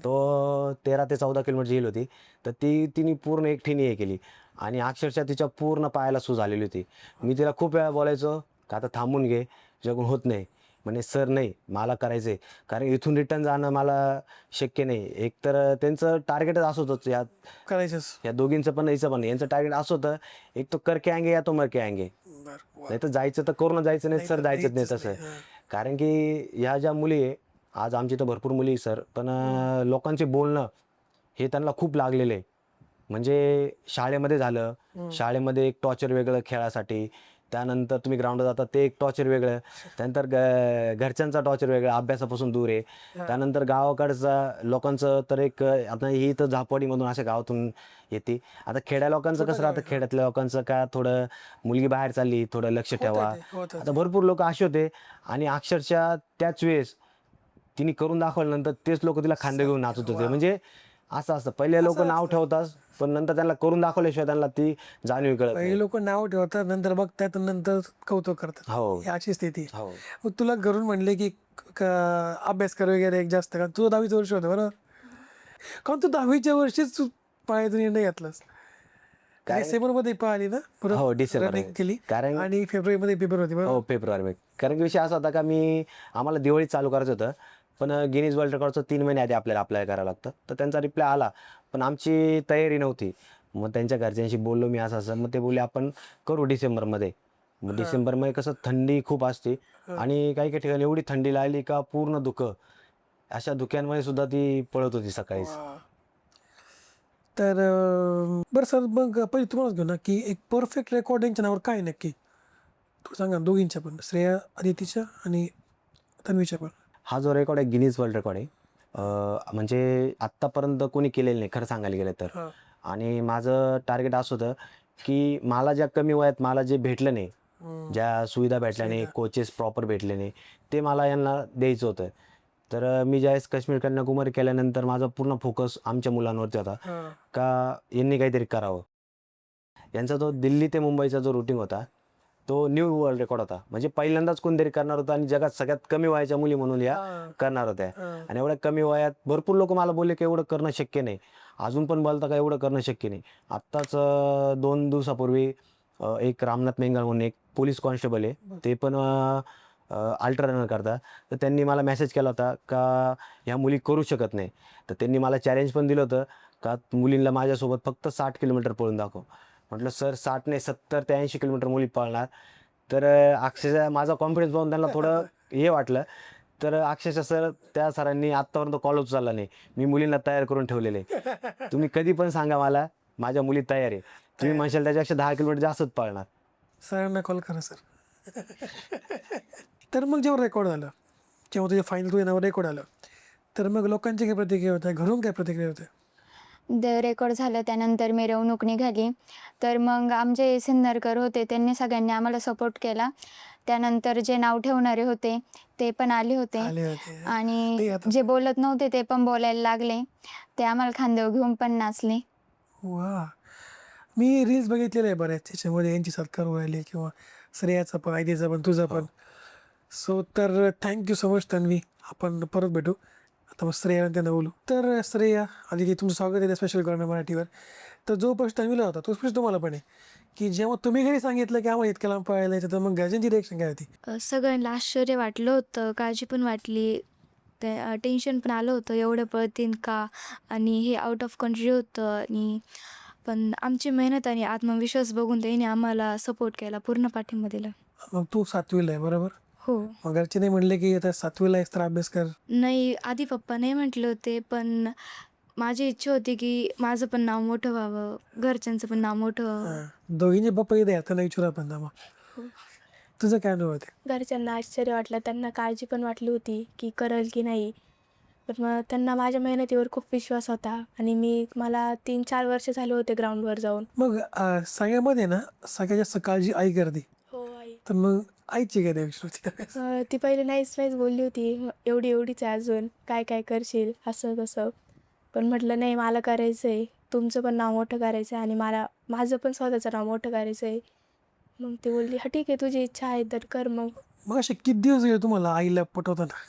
तो 13 ते 14 किलोमीटरची हिल होती. तर तिने पूर्ण एकटीने हे केली आणि अक्षरशः तिच्या पूर्ण पायाला सूज आलेली होती. मी तिला खूप वेळा बोलायचो का आता थांबून घे, जगून होत नाही. म्हणे सर नाही मला करायचं आहे, कारण इथून रिटर्न जाणं मला शक्य नाही. एकतर त्यांचं टार्गेटच असं होतं करायचंच. या दोघींचं पण याचं पण. यांचं टार्गेट असं होतं, एक तो करके आएंगे या तो मरके आएंगे. बरं. नाही तर जायचं तर करून जायचं, नाही सर जायचंच नाही तसं. कारण की ह्या ज्या मुली आहे, आज आमची तर भरपूर मुली सर, पण लोकांचे बोलणं हे त्यांना खूप लागलेलं आहे. म्हणजे शाळेमध्ये झालं, शाळेमध्ये एक टॉर्चर वेगळं खेळासाठी, त्यानंतर तुम्ही ग्राउंडला जाता ते एक टॉर्चर वेगळं, त्यानंतर घरच्यांचा टॉर्चर वेगळा, अभ्यासापासून दूर आहे. त्यानंतर गावाकडचा लोकांचं तर एक, आता ही तर झापवाडीमधून अशा गावातून येते. आता खेड्या लोकांचं कसं राहतं, खेड्यातल्या लोकांचं का थोडं मुलगी बाहेर चालली, थोडं लक्ष ठेवा. आता भरपूर लोक असे होते आणि अक्षरशः त्याच वेळेस तिने करून दाखवल्यानंतर तेच लोक तिला खांदे घेऊन नाचत होते. म्हणजे असं असतं, पहिले लोक नाव ठेवतात पण नंतर त्यांना करून दाखवल्याशिवाय त्यांना ती जाणीव कळत काही नाही. लोक नाव ठेवतात, नंतर बघतात, नंतर कौतुक करतात. हो ही अशी स्थिती. हो मग तुला घरून म्हणले की अभ्यास कर वगैरे एक जास्त, कारण तुझं 10वीचं वर्ष होतं बरोबर, कारण तू 10वीच्या वर्षीच तू पायातून निर्णय घेतलास. डिसेंबरमध्ये पळाली ना हो बरोबर, डिसेंबर रनिंग केली, कारण आणि फेब्रुवारीमध्ये पेपर होते बरोबर. हो फेब्रुवारी. कारण की विषय असा होता का आम्हाला दिवाळीत चालू करायचं होतं, पण गिनीज वर्ल्ड रेकॉर्डचं 3 महिने आधी आपल्याला अप्लाय करावं लागतं. तर त्यांचा रिप्लाय आला, पण आमची तयारी नव्हती. मग त्यांच्या घरच्यांशी बोललो मी असं असं, मग ते बोलले आपण करू डिसेंबरमध्ये. मग डिसेंबरमध्ये कसं थंडी खूप असते आणि काही काही ठिकाणी एवढी थंडी लागली का पूर्ण धुकं, अशा धुक्यांमध्ये सुद्धा ती पळत होती सकाळीच. वा. तर बरं सर, मग पहिले तुम्हालाच घेऊ ना की एक परफेक्ट रेकॉर्डिंगच्या नावावर काय नक्की तू सांगा, दोघींच्या पण, श्रेया अदितीच्या आणि तन्वीच्या पण. हा जो रेकॉर्ड आहे गिनीज वर्ल्ड रेकॉर्ड आहे. म्हणजे आत्तापर्यंत कोणी केलेलं नाही खरं सांगायला गेलं तर. हां. आणि माझं टार्गेट असं होतं की मला ज्या कमी वयात मला जे भेटलं नाही, ज्या सुविधा भेटल्या नाही, कोचेस प्रॉपर भेटले नाही, ते मला यांना द्यायचं होतं. तर मी ज्यावेळेस काश्मीर कन्याकुमारी केल्यानंतर माझा पूर्ण फोकस आमच्या मुलांवरती होता का यांनी काहीतरी करावं. यांचा जो दिल्ली ते मुंबईचा जो रुटीन होता तो न्यू वर्ल्ड रेकॉर्ड होता. म्हणजे पहिल्यांदाच कोणतरी करणार होता आणि जगात सगळ्यात कमी वयाच्या मुली म्हणून या करणार होत्या. आणि एवढ्या कमी वयात भरपूर लोक मला बोलले की एवढं करणं शक्य नाही. अजून पण बोलता का एवढं करणं शक्य नाही. आत्ताच 2 दिवसापूर्वी एक रामनाथ मेंगाळ म्हणून एक पोलीस कॉन्स्टेबल आहे, ते पण अल्ट्रा रनर करतात. तर त्यांनी मला मेसेज केला होता का ह्या मुली करू शकत नाही. तर त्यांनी मला चॅलेंज पण दिलं होतं का मुलींना माझ्यासोबत फक्त 60 किलोमीटर पळून दाखव. म्हटलं सर 60 नाही 70 ते 80 किलोमीटर मुली पळणार. तर अक्षरशः माझा कॉन्फिडन्स पाहून त्यांना थोडं हे वाटलं. तर अक्षरशः सर त्या सरांनी आत्तापर्यंत कॉल उचलला नाही. मी मुलींना तयार करून ठेवलेले, तुम्ही कधी पण सांगा मला, माझ्या मुली तयार आहे. तुम्ही म्हणशाल त्याच्यापेक्षा 10 किलोमीटर जास्तच पळणार. सरांना कॉल करा सर. तर मग जेव्हा रेकॉर्ड झालं, जेव्हा तुझ्या फायनल तुझ्या नावावर रेकॉर्ड आलं, तर मग लोकांची काय प्रतिक्रिया होत्या, घरून काय प्रतिक्रिया होत्या? रेकॉर्ड झालं त्यानंतर मिरवणूक निघाली, तर मग आमचे सिन्नरकर होते त्यांनी सगळ्यांनी आम्हाला सपोर्ट केला. त्यानंतर जे नाव ठेवणारे होते ते पण आले होते आले होते. ते आणि आता जे बोलत नव्हते ते पण बोलायला लागले. ते आम्हाला खांद्यावर घेऊन पण नाचले. वा. मी रील्स बघितलेले आहे बऱ्याच, त्याच्यामध्ये यांची सत्कार व्हायले किंवा श्रेयाचा पण, आयदीचा पण, तुझा पण. सो तर थँक्यू सो मच तन्वी. आपण परत भेटू. आता मग श्रेया त्यांना बोलू. तर श्रेया आदिती, तुमचं स्वागत आहे स्पेशल कॉर्नर मराठीवर. तर जो प्रश्न तन्वीला होता तोच प्रश्न तुम्हाला पण आहे की जेव्हा तुम्ही घरी सांगितलं की आम्हाला इतक्या लांब पळायला यायचं, तर मग घरच्यांची रिएक्शन काय होती? सगळ्यांना आश्चर्य वाटलं होतं, काळजी पण वाटली, ते टेन्शन पण आलं होतं, एवढं पळतीन का? आणि हे आउट ऑफ कंट्री होतं. आणि पण आमची मेहनत आणि आत्मविश्वास बघून त्यांनी आम्हाला सपोर्ट केला, पूर्ण पाठिंबा दिला. मग तू 7वीला आहे बरोबर? हो. मग घरचे नाही म्हणले की आता 7वीला आहेस तर अभ्यास कर? नाही, आधी पप्पा नाही म्हटले होते, पण माझी इच्छा होती की माझं पण नाव मोठं व्हावं, घरच्यांचं पण नाव मोठं व्हावं. हां, दोघींचे पप्पा इथे आहेत, त्यांना विचारू आपण मग. तुझं काय अनुभव होते? घरच्यांना आश्चर्य वाटलं, त्यांना काळजी पण वाटली होती की करेल की नाही. पण मग त्यांना माझ्या मेहनतीवर खूप विश्वास होता आणि मला 3-4 वर्ष झाले होते ग्राउंडवर जाऊन. मग सगळ्यामध्ये ना सगळ्यात जास्त काळजी आई करते, हो आई. तर मग आईची काय रिॲक्शन होती त्यावेळेस? ती पहिले नाहीच बोलली होती, एवढी एवढीच आहे अजून, काय काय करशील असं तसं. पण म्हटलं नाही, मला करायचं आहे, तुमचं पण नाव मोठं करायचं आहे आणि माझं पण स्वतःचं नाव मोठं करायचं आहे. मग ती बोलली, हा ठीक आहे, तुझी इच्छा आहे तर कर मग. मग असे किती दिवस गेले तुम्हाला आईला पटवताना?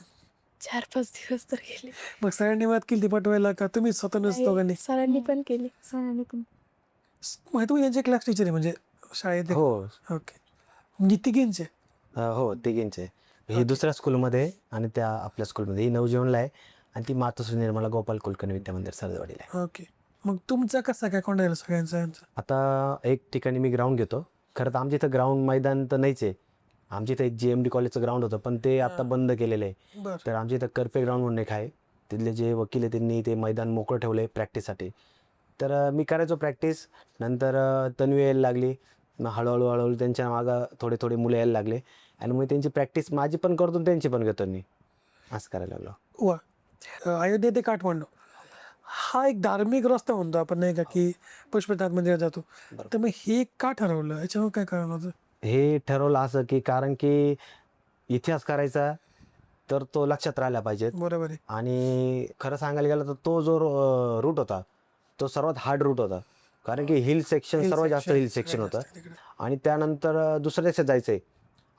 4-5 दिवस तर गेले. मग सगळ्यांनी मदत केली ती पटवायला का तुम्ही स्वतःच दोघांनी? सरांनी पण केली. माहिती तुम्ही त्यांचे क्लास टीचर आहे म्हणजे शाळेत? हो. ओके. म्हणजे तिघींचे? हो, तिघींचे. ही दुसऱ्या स्कूलमध्ये आणि त्या आपल्या स्कूलमध्ये. ही नवजीवनला आहे आणि ती मातोश्री निर्मला गोपाल कुलकर्णी विद्या मंदिर सरजवाडीला आहे. ओके. मग तुमचा कसा काय कॉन्टॅक्ट झाला सगळ्यांचा यांचा? आता एक ठिकाणी मी ग्राउंड घेतो. खरं तर आमच्या इथं ग्राउंड मैदान तर नाहीच आहे. आमच्या इथं एक GMD कॉलेजचं ग्राउंड होतं, पण ते आता बंद केलेलं आहे. बरं. तर आमच्या इथं करपे ग्राउंड म्हणून एक आहे. तिथले जे वकील आहे त्यांनी ते मैदान मोकळं ठेवलं आहे प्रॅक्टिससाठी. तर मी करायचो प्रॅक्टिस. नंतर तन्वी यायला लागली. मग हळूहळू त्यांच्या मागं थोडे थोडे मुलं यायला लागले आणि मग त्यांची प्रॅक्टिस माझी पण करतो आणि त्यांची पण घेतो मी. असं करायला लागलो. वा. अयोध्या ते काठमांडू हा एक धार्मिक रस्ता म्हणतो आपण नाही का, की पुष्पनाथ मंदिरात जातो. तर मग हे का ठरवलं, याच्यावर काय कारण होतं? हे ठरवलं असं की कारण की इतिहास करायचा तर तो लक्षात राहिला पाहिजे. बरोबर आहे. आणि खरं सांगायला गेलं तर तो जो रूट होता तो सर्वात हार्ड रूट होता. कारण की हिल सेक्शन सर्वात जास्त हिल सेक्शन होतं. आणि त्यानंतर दुसऱ्या देशात जायचं आहे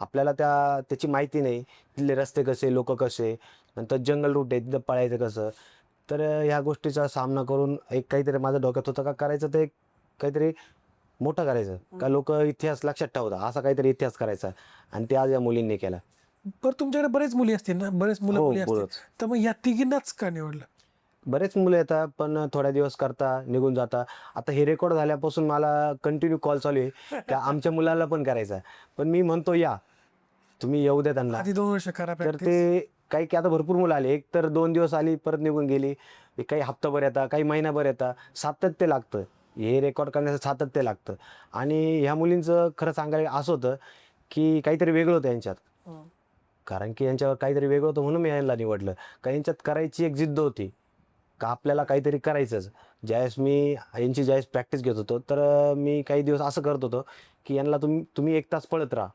आपल्याला, त्याची माहिती नाही, तिथले रस्ते कसे, लोक कसे, नंतर जंगल रूट आहे तिथं पळायचं कसं. तर ह्या गोष्टीचा सामना करून एक काहीतरी माझ्या डोक्यात होतं का करायचं ते काहीतरी मोठं करायचं, का लोक इतिहास लक्षात ठेवतात असा काहीतरी इतिहास करायचा. आणि ते आज या मुलींनी केला. पण तुमच्याकडे बरेच मुली असतील ना, बरेच मुलं हो, मुली असतील, बरोबर. तर मग या तिघींनाच का निवडलं? बरेच मुलं येतात पण थोड्या दिवस करता निघून जाता. आता हे रेकॉर्ड झाल्यापासून मला कंटिन्यू कॉल चालू आहे का आमच्या मुलाला पण करायचा. पण मी म्हणतो या तुम्ही येऊ द्या त्यांना. आधी 2 वर्ष करा तर प्रॅक्टिस. ते काही की आता भरपूर मुलं आले, एक तर 2 दिवस आली परत निघून गेली, काही हप्ताभर येतात, काही महिनाभर येतात. सातत्य लागतं, हे रेकॉर्ड करण्याचं सातत्य लागतं. आणि ह्या मुलींचं खरं सांगायला असं होतं की काहीतरी वेगळं होतं यांच्यात. कारण की यांच्यावर काहीतरी वेगळं होतं म्हणून मी यांना निवडलं. का यांच्यात करायची एक जिद्द होती का आपल्याला काहीतरी करायचंच. ज्यावेळेस ज्यावेळेस प्रॅक्टिस घेत होतो तर मी काही दिवस असं करत होतो की यांना तुम्ही 1 तास पळत राहा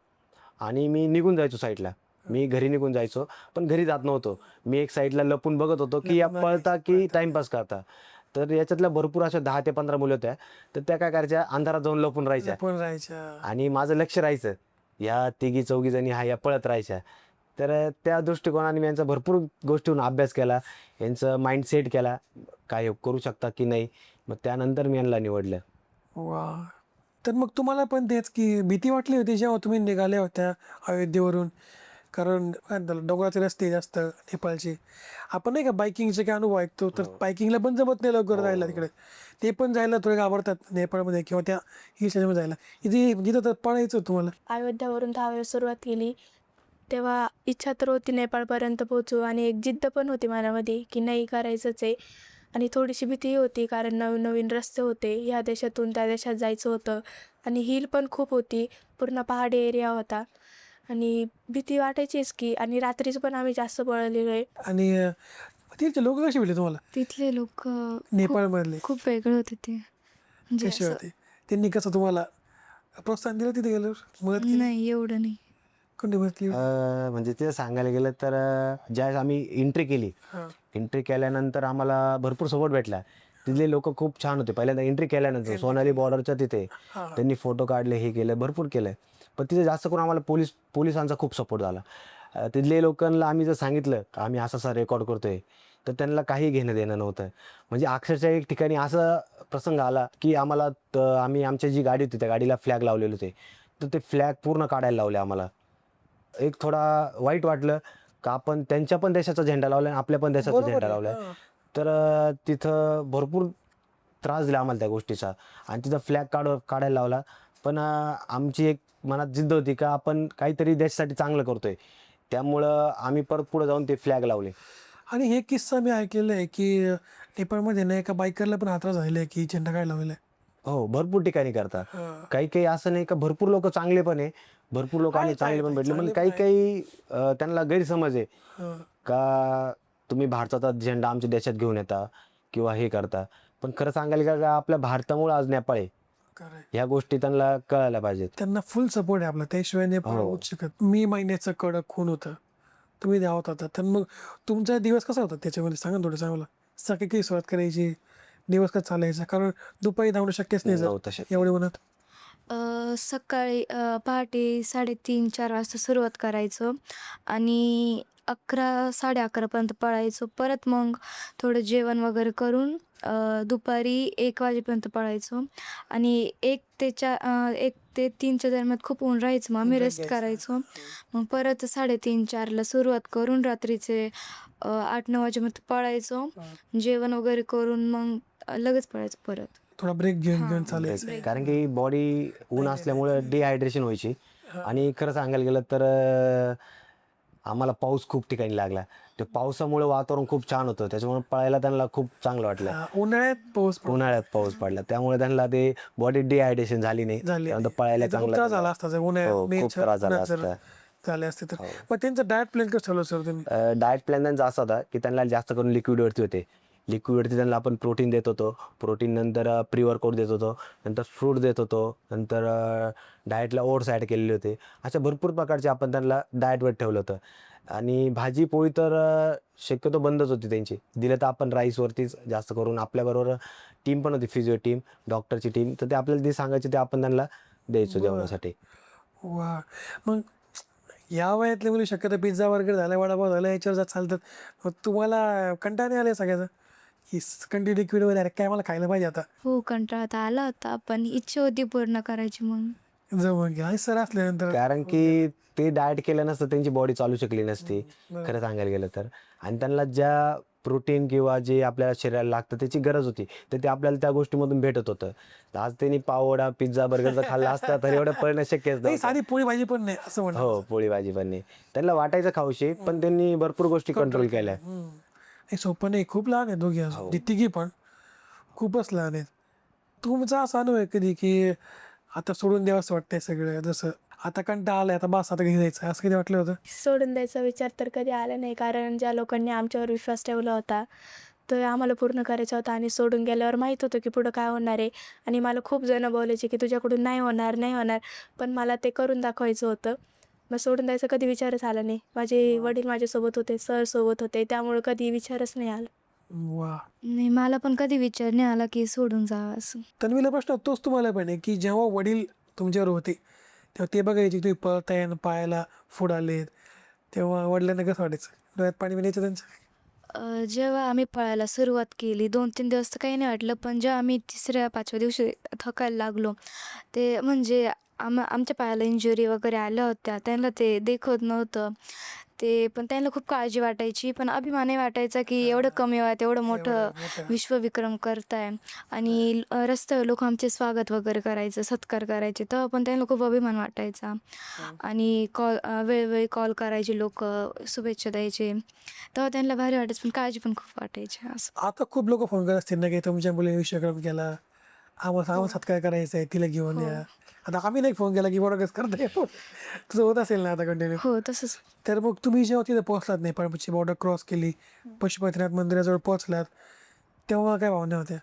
आणि मी निघून जायचो साईडला. मी घरी निघून जायचो पण घरी जात नव्हतो. मी एक साईडला लपून बघत होतो की या पळता की टाइमपास करता. तर याच्यातल्या भरपूर अशा 10 ते 15 मुलं होत्या. तर त्या काय करायच्या, अंधारात जाऊन लपून राहायच्या पण राहायच्या. आणि माझं लक्ष राहायचं या तिघी चौघी जणी या पळत राहायच्या. तर त्या दृष्टिकोनाने मी यांचा भरपूर गोष्टीहून अभ्यास केला, यांचं माइंड सेट केला, काय करू शकता की नाही. मग त्यानंतर मी यांना निवडलं. वा. तर मग तुम्हाला पण तेच की भीती वाटली होती जेव्हा तुम्ही निघाल्या होत्या अयोध्येवरून? कारण काय झालं, डोंगराचे रस्ते जास्त नेपाळचे. आपण नाही का बायकिंगचे काय अनुभव ऐकतो, तर बायकिंगला पण जमत नाही लवकर जायला तिकडे. ते पण जायला थोडे घाबरतात नेपाळमध्ये किंवा त्या हिल स्टेशनमध्ये जायला. इथे जिथं तर पळायचं तुम्हाला. अयोध्यावरून धावायला सुरुवात केली तेव्हा इच्छा तर होती नेपाळपर्यंत पोहोचू आणि एक जिद्द पण होती मनामध्ये की नाही करायचंच आहे. आणि थोडीशी भीती होती कारण नवीन नवीन रस्ते होते, ह्या देशातून त्या देशात जायचं होतं आणि हिल पण खूप होती, पूर्ण पहाडी एरिया होता आणि भीती वाटायचीच की. आणि रात्रीच पण आम्ही जास्त पळलेलो आहे. आणि तिथचे लोक कसे भेटले तुम्हाला तिथले लोक नेपाळमधले? खूप वेगळे होते ते. म्हणजे कसे असं- होते? त्यांनी कसं तुम्हाला प्रोत्साहन दिलं तिथे गेल्यावर? मदत केली? नाही, एवढं नाही. कोणी मदत केली? म्हणजे ते सांगायला गेलं तर ज्यावेळेस आम्ही एंट्री केली, हां. एंट्री केल्यानंतर आम्हाला भरपूर सपोर्ट भेटला. तिथले लोक खूप छान होते. पहिल्यांदा एंट्री केल्यानंतर सोनाली बॉर्डरच्या तिथे त्यांनी फोटो काढले, हे केलं, भरपूर केलं. पण तिथे जास्त करून आम्हाला पोलिसांचा खूप सपोर्ट झाला. तिथले लोकांना आम्ही जर सांगितलं का आम्ही असा रेकॉर्ड करतोय तर त्यांना काही घेणं देणं नव्हतं. म्हणजे अक्षरशः एक ठिकाणी असा प्रसंग आला की आम्हाला आम्ही आमची जी गाडी होती त्या गाडीला फ्लॅग लावलेले होते, तर ते फ्लॅग पूर्ण काढायला लावले आम्हाला. एक थोडा वाईट वाटलं का आपण त्यांच्या पण देशाचा झेंडा लावला आणि आपल्या पण देशाचा बरोबर झेंडा आहे. लावलाय. हां. तर तिथं भरपूर त्रास दिला आम्हाला त्या गोष्टीचा आणि तिचा फ्लॅग काढायला लावला. पण आमची एक मनात जिद्द होती का आपण काहीतरी देशासाठी चांगलं करतोय. त्यामुळं आम्ही परत पुढे जाऊन ते फ्लॅग लावले. आणि हे किस्सा मी ऐकलेला आहे की नेपाळमध्ये ना एका बायकरला पण हातरा झालेला आहे की झेंडा काय लावलेला आहे. हो, भरपूर ठिकाणी करतात. हां. काही काही असं नाही का भरपूर लोक चांगले पण आहे. भरपूर लोक आणि आहेत, चांगले आहेत, पण आहेत. भेटले. पण चांगले पण काही आहेत. काही त्यांना गैरसमज आहे हां. का तुम्ही भारताचा झेंडा आमच्या देशात घेऊन येता किंवा हे करता. पण खरं सांगायला गेलं का आपल्या भारतामुळे आज नेपाळ आहे. खरं आहे. ह्या गोष्टी त्यांना कळायला पाहिजेत. त्यांना फुल सपोर्ट आहे आपला, त्याशिवाय नेपाळ हो. होऊच शकत. मी महिन्याचं कडक खून होतं, तुम्ही द्यावत होता. तर मग तुमचा दिवस कसा होता त्याच्यामध्ये सांगा ना थोडं चांगलं. सकाळी काही सुरुवात करायची, दिवस कसं चालायचा, कारण दुपारी धावणं शक्यच नाही नव्हतं शक्य. एवढे उन्हात. सकाळी पहाटे 3:30-4 वाजता सुरुवात करायचो आणि 11-11:30पर्यंत पळायचो. परत मग थोडं जेवण वगैरे करून दुपारी 1 वाजेपर्यंत पळायचो आणि 1 ते 3च्या दरम्यान खूप ऊन राहायचं. मग आम्ही रेस्ट करायचो. मग परत 3:30-4ला सुरुवात करून रात्रीचे 8-9 वाजेपर्यंत पळायचो. जेवण वगैरे करून मग लगेच पळायचो परत. थोडा ब्रेक घेऊन हां. चालायचं. कारण की बॉडी ऊन असल्यामुळे डिहायड्रेशन व्हायची. आणि खरं सांगायला गेलं तर आम्हाला पाऊस खूप ठिकाणी लागला. ते पावसामुळे वातावरण खूप छान होतं. त्याच्यामुळे पळायला त्यांना खूप चांगलं वाटलं. उन्हाळ्यात पाऊस पडतो. उन्हाळ्यात पाऊस पडला त्यामुळे त्यांना ते बॉडी डिहायड्रेशन झाली नाही. झाली. त्यानंतर पळायला नाहीतर खूप चांगलं त्रास झालं. झाला असता जर हो, उन्हाळ्यात खूप त्रास झाला असता. झाले असते तर. मग त्यांचं डाएट प्लॅन कसं ठेवलं सर तुम्ही? डाएट प्लॅन त्यांचा असा होता की त्यांना जास्त करून लिक्विडवरती होते. लिक्विडवरती त्यांना आपण प्रोटीन देत होतो. प्रोटीन नंतर प्री वर्कआउट देत होतो. नंतर फ्रूट देत होतो. नंतर डाएटला ओट्स ॲड केलेले होते. अशा भरपूर प्रकारचे आपण त्यांना डाएटवर ठेवलं होतं. आणि भाजी पोळी तर शक्यतो बंदच होती त्यांची. दिलं तर आपण राईसवरतीच जास्त करून. आपल्याबरोबर टीम पण होती, फिजिओ टीम, डॉक्टरची टीम. तर ते आपल्याला जे सांगायचे ते आपण त्यांना द्यायचो जेवणासाठी. वा. मग या वयातले मुली शक्यतो पिझ्झा बर्गर झाला, वडापाव झाला, याच्यावर जात चालतात. मग तुम्हाला कंटाळा नाही आला सगळ्याचा की कंटिन्यू लिक्विडवर अरे काय मला खायला पाहिजे आता हो, कंटाळा तर आला होता. पण इच्छा होती पूर्ण करायची मग. जमून घ्या. आणि सर असल्यानंतर कारण की ते डाएट केलं नसतं त्यांची बॉडी चालू शकली नसती खरं सांगायला गेलं तर. आणि त्यांना ज्या प्रोटीन किंवा जे आपल्या शरीराला लागतं त्याची गरज होती तर ते आपल्याला त्या गोष्टीमधून भेटत होतं. तर आज त्यांनी पाववडा पिझ्झा बर्गर जर खाल्ला असता तर एवढं पळणं शक्यच नाही, नव्हतं. साधी पोळी भाजी पण नाही असं म्हणा. हो, पोळी भाजी पण नाही. त्यांना वाटायचं खाऊशी पण त्यांनी भरपूर गोष्टी कंट्रोल केल्या. नाही सोपं नाही, खूप लहान आहे दोघी अजून. तिघी पण खूपच लहान आहेत. तुमचा असा अनुभव आहे कधी की आता सोडून द्यावं असं वाटतंय सगळं, जसं आता कंटाळा आलाय, आता बस आता घरी जायचं, असं कधी वाटलं होतं? सोडून द्यायचा विचार तर कधी आला नाही, कारण ज्या लोकांनी आमच्यावर विश्वास ठेवला होता तो आम्हाला पूर्ण करायचा होता. आणि सोडून गेल्यावर माहीत होतं की पुढं काय होणार आहे. आणि मला खूप जणं बोलायचे की तुझ्याकडून नाही होणार नाही होणार, पण मला ते करून दाखवायचं होतं. मग सोडून द्यायचा कधी विचारच आला नाही. माझे वडील माझ्यासोबत होते, सर सोबत होते, त्यामुळे कधी विचारच नाही आला. वा. नाही, मला पण कधी विचार नाही आला की सोडून जावं असं. तन्वीला प्रश्न तोच तुम्हाला पण आहे की जेव्हा वडील तुमच्यावर होते तेव्हा ते बघायचे की तुम्ही पळताय आणि पायाला फोड आलेत, तेव्हा वडिलांना कसं वाटायचं? डोळ्यात पाणी बिनायचं त्यांचं? जेव्हा आम्ही पळायला सुरुवात केली 2-3 दिवस तर काही नाही वाटलं. पण जेव्हा आम्ही 3ऱ्या-5व्या दिवशी थकायला लागलो, ते म्हणजे आमच्या पायाला इंजुरी वगैरे आल्या होत्या. त्यांना ते देखत नव्हतं. पण त्यांना खूप काळजी वाटायची. पण अभिमानही वाटायचा की एवढं कमी वयात एवढं मोठं विश्वविक्रम करताय. आणि रस्त्यावर लोक आमचे स्वागत वगैरे करायचं, सत्कार करायचे. तेव्हा पण त्यांना खूप अभिमान वाटायचा. आणि वेळोवेळी कॉल करायचे लोक, शुभेच्छा द्यायचे. तेव्हा त्यांना भारी वाटायचं, पण काळजी पण खूप वाटायची असं. आता खूप लोक फोन करत असतील ना की तुमच्या मुलीने विश्वविक्रम केला, आम्हाला सत्कार करायचा आहे, तिला घेऊन या. आता आम्ही नाही फोन केला की बरोबर करता येतो, तुझं होत असेल ना आता कंटिन्यू. हो, तसंच. तर मग तुम्ही जेव्हा तिथे पोहोचलात, नेपाळची बॉर्डर क्रॉस केली, पशुपतीनाथ मंदिराजवळ पोहोचलात, तेव्हा काय भावना होत्या?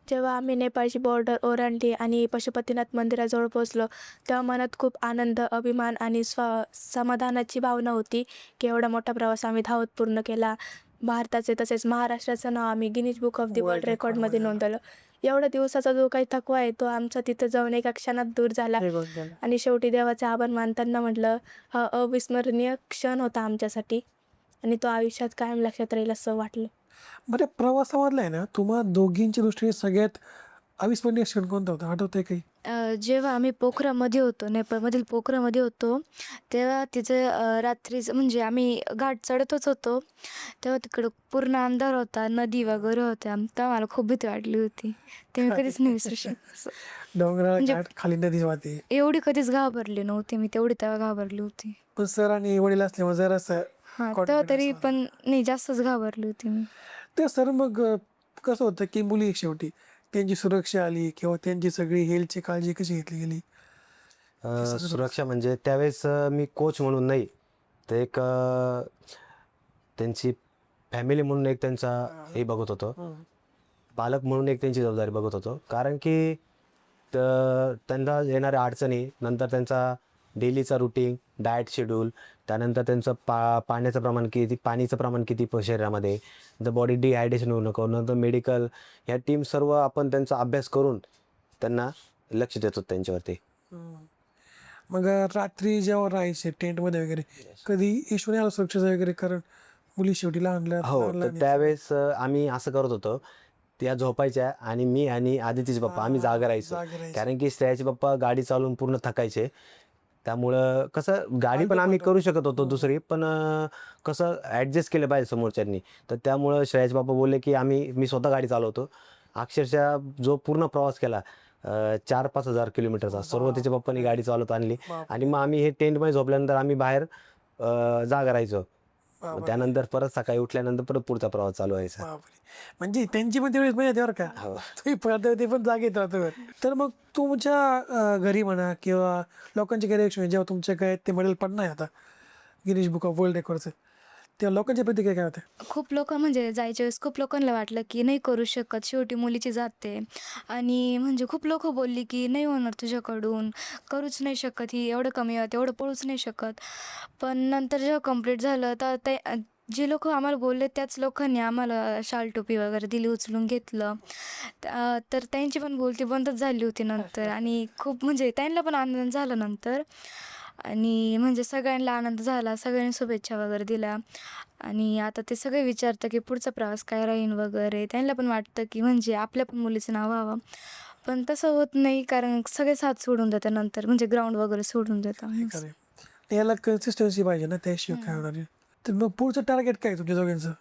जेव्हा आम्ही नेपाळची बॉर्डर ओलांडली आणि पशुपतीनाथ मंदिराजवळ पोचलो, तेव्हा मनात खूप आनंद, अभिमान आणि समाधानाची भावना होती की एवढा मोठा प्रवास आम्ही धावत पूर्ण केला. भारताचे तसेच महाराष्ट्राचं नाव आम्ही Guinness book of the world रेकॉर्डमध्ये नोंदवलं. एवढ्या दिवसाचा जो काही थकवा आहे तो आमचा तिथं जाऊन एका क्षणात दूर झाला. आणि शेवटी देवाचे आभार मानताना म्हटलं, हा अविस्मरणीय क्षण होता आमच्यासाठी आणि तो आयुष्यात कायम लक्षात राहील असं वाटलं. बरं प्रवासामधला आहे ना तुम्हा दोघींच्या दृष्टीने सगळ्यात अविस्मरणीय क्षण कोणता होता, आठवतंय काही? जेव्हा आम्ही पोखरामध्ये होतो, नेपाळमधील पोखरामध्ये होतो, तेव्हा तिचं रात्रीचं म्हणजे आम्ही घाट चढतच होतो, तेव्हा तिकडं पूर्ण अंधार होता, नदी वगैरे होत्या, तेव्हा मला खूप भीती वाटली होती. ते मी कधीच नाही विसरू शकत. असं डोंगराळ म्हणजे घाट खाली नदी वाहते. एवढी कधीच घाबरली नव्हती मी, तेवढी तेव्हा घाबरली होती. पण सर आणि वडील असल्यामुळे जरासं हां, तेव्हा confidence तरी आला. पण नाही, जास्तच घाबरली होती मी. ते सर मग कसं होतं की मुली शेवटी त्यांची सुरक्षा आली किंवा त्यांची सगळी हेल्थची काळजी कशी घेतली गेली? सुरक्षा म्हणजे त्यावेळेस मी कोच म्हणून नाही, तर एक त्यांची फॅमिली म्हणून एक त्यांचा हे बघत होतो, पालक म्हणून एक त्यांची जबाबदारी बघत होतो. कारण की त्यांना येणाऱ्या अडचणी, नंतर त्यांचा डेलीचा रुटीन, डाएट शेड्यूल, त्यानंतर त्यांचं पाण्याचं प्रमाण किती, पाणीचं प्रमाण किती शरीरामध्ये, नंतर बॉडी डिहायड्रेशन होऊ नको, नंतर मेडिकल, ह्या टीम सर्व आपण त्यांचा अभ्यास करून त्यांना लक्ष देतो त्यांच्यावरती. मग रात्री जेव्हा राहायचे टेंटमध्ये वगैरे कधी इश्यू नाही आला सुरक्षेचा वगैरे, कारण मुली शेवटी लहान हो, तर त्यावेळेस आम्ही असं करत होतो, त्या झोपायच्या आणि मी आणि आदितीचे पप्पा आम्ही जागा राहायचो. कारण की श्रेयाचे पप्पा गाडी चालवून पूर्ण थकायचे, त्यामुळं कसं गाडी पण आम्ही करू शकत होतो दुसरी, पण कसं ॲडजस्ट केलं पाहिजे समोरच्यांनी. तर त्यामुळं श्रेयाचे पप्पा बोलले की मी स्वतः गाडी चालवतो. अक्षरशः जो पूर्ण प्रवास केला 4-5 हजार किलोमीटरचा, सर्व त्याच्या पप्पांनी गाडी चालवत आणली. आणि मग आम्ही हे टेंटमध्ये झोपल्यानंतर आम्ही बाहेर जागा राहायचो. मग त्यानंतर परत सकाळी उठल्यानंतर परत पुढचा प्रवास चालू व्हायचा. बापरे. म्हणजे त्यांची पण तेवढीच मजा येते बरं का. हो. तुम्ही पळत ते पण जागेत राहतो. तर मग तुमच्या घरी म्हणा किंवा लोकांचे काही रिएक्शन जेव्हा तुमच्या काय ते मेडल पडणार आहे आता गिनीज बुक ऑफ वर्ल्ड रेकॉर्डचं, तेव्हा लोकांच्या प्रतिक्रिया काय होत्या? खूप लोक म्हणजे जायच्या वेळेस खूप लोकांना वाटलं की नाही करू शकत, शेवटी मुलीची जाते. आणि म्हणजे खूप लोक बोलली की नाही होणार तुझ्याकडून, करूच नाही शकत, ही एवढं कमी आहे तेवढं पळूच नाही शकत. पण नंतर जेव्हा कंप्लीट झालं तर ते जे लोक आम्हाला बोलले त्याच लोकांनी आम्हाला शाल टोपी वगैरे दिली, उचलून घेतलं. तर त्यांची पण बोलती बंदच झाली होती नंतर. आणि खूप म्हणजे त्यांना पण आनंद झाला नंतर. आणि म्हणजे सगळ्यांना आनंद झाला, सगळ्यांनी शुभेच्छा वगैरे दिल्या. आणि आता ते सगळे विचारतं की पुढचा प्रवास काय राहील वगैरे. त्यांना पण वाटतं की म्हणजे आपल्या पण मुलीचं नाव व्हावं. पण तसं होत नाही, कारण सगळे साथ सोडून देतात नंतर, म्हणजे ग्राउंड वगैरे सोडून देतात. खरं. याला कन्सिस्टन्सी पाहिजे ना, त्याशिवाय काय होणार आहे. तर मग पुढचं टार्गेट काय आहे तुमच्या दोघांचं?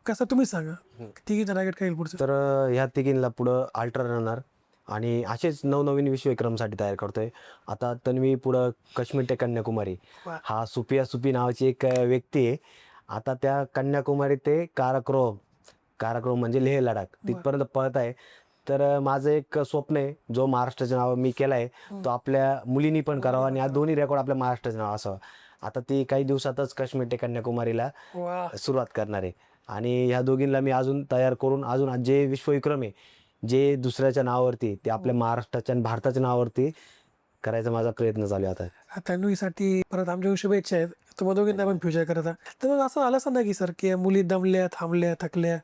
कसं तुम्ही सांगा, तिघीचं टार्गेट काय येईल पुढचं? तर ह्या तिघींना पुढं अल्ट्रा रनर आणि असेच नवनवीन विश्वविक्रमसाठी तयार करतोय. आता तन्वी पुढं काश्मीर ते कन्याकुमारी, वा. हा सुपिया सुपी नावाची एक व्यक्ती आहे. आता त्या कन्याकुमारी ते काराकोरम म्हणजे लेह लडाख तिथपर्यंत पळत आहे. तर माझं एक स्वप्न आहे, जो महाराष्ट्राचं नाव मी केलं आहे, तो आपल्या मुलींनी पण करावा आणि या दोन्ही रेकॉर्ड आपल्या महाराष्ट्राचं नाव असावं. आता ती काही दिवसातच काश्मीर ते कन्याकुमारीला वा. सुरुवात करणार आहे. आणि ह्या दोघींना मी अजून तयार करून अजून जे विश्वविक्रम आहे, जे दुसऱ्याच्या नावावरती, ते आपल्या महाराष्ट्राच्या आणि भारताच्या नावावरती करायचा माझा प्रयत्न चालू आहे आता. तन्वीसाठी परत आमच्या शुभेच्छा आहेत. तुम्हाला दोघींना पण फ्युचर करता. तर मग असं आलं असं ना की सर की मुली दमल्या, थांबल्या, थकल्या,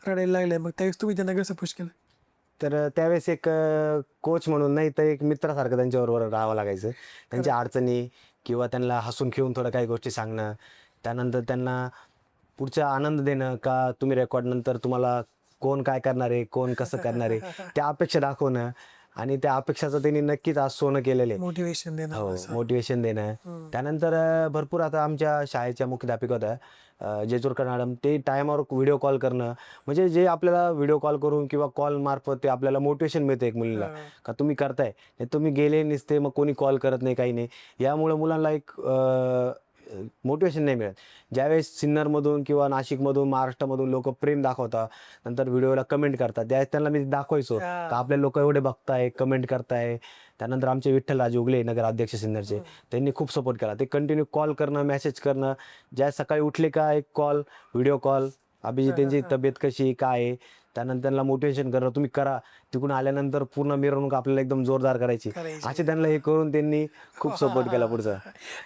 रडायला लागल्या, मग त्यावेळेस तुम्ही त्यांना कसं पुश केलं? तर त्यावेळेस एक कोच म्हणून नाही तर एक मित्रासारखं त्यांच्याबरोबर राहावं लागायचं. त्यांच्या अडचणी किंवा त्यांना हसून खेळून थोड्या काही गोष्टी सांगणं, त्यानंतर त्यांना पुढचा आनंद देणं, का तुम्ही रेकॉर्ड नंतर तुम्हाला कोण काय करणार आहे, कोण कसं करणार आहे, त्या अपेक्षा दाखवणं. आणि त्या अपेक्षाचं त्यांनी नक्कीच आज सोनं केलेलं आहे. मोटिवेशन देणं. हो, मोटिवेशन देणं. त्यानंतर भरपूर आता आमच्या शाळेच्या मुख्याध्यापिका होत्या जेजूरकर मॅडम, ते टायमावर व्हिडिओ कॉल करणं, म्हणजे जे आपल्याला व्हिडिओ कॉल करून किंवा कॉल मार्फत ते आपल्याला मोटिवेशन मिळतं एक मुलीला, का तुम्ही करताय, नाही तुम्ही गेले नसते मग कोणी कॉल करत नाही, काही नाही. यामुळं मुलांना एक मोटिवेशन नाही मिळत. ज्यावेळेस सिन्नरमधून किंवा नाशिकमधून, महाराष्ट्रामधून लोक प्रेम दाखवतात, नंतर व्हिडिओला कमेंट करतात, त्यावेळेस त्यांना मी दाखवायचो का आपले लोक एवढे बघताय, कमेंट करताय. त्यानंतर आमचे विठ्ठलराजे उगले नगराध्यक्ष सिन्नरचे, त्यांनी खूप सपोर्ट केला. ते कंटिन्यू कॉल करणं, मेसेज करणं, ज्या सकाळी उठले का एक कॉल, व्हिडिओ कॉल, अभिजित त्यांची तब्येत कशी काय आहे, त्यानंतर त्यांना मोटिवेशन करणं, तुम्ही करा. तिकडून आल्यानंतर पूर्ण मिरवणूक आपल्याला एकदम जोरदार करायची, असे त्यांना हे करून त्यांनी खूप सपोर्ट केला पुढचा.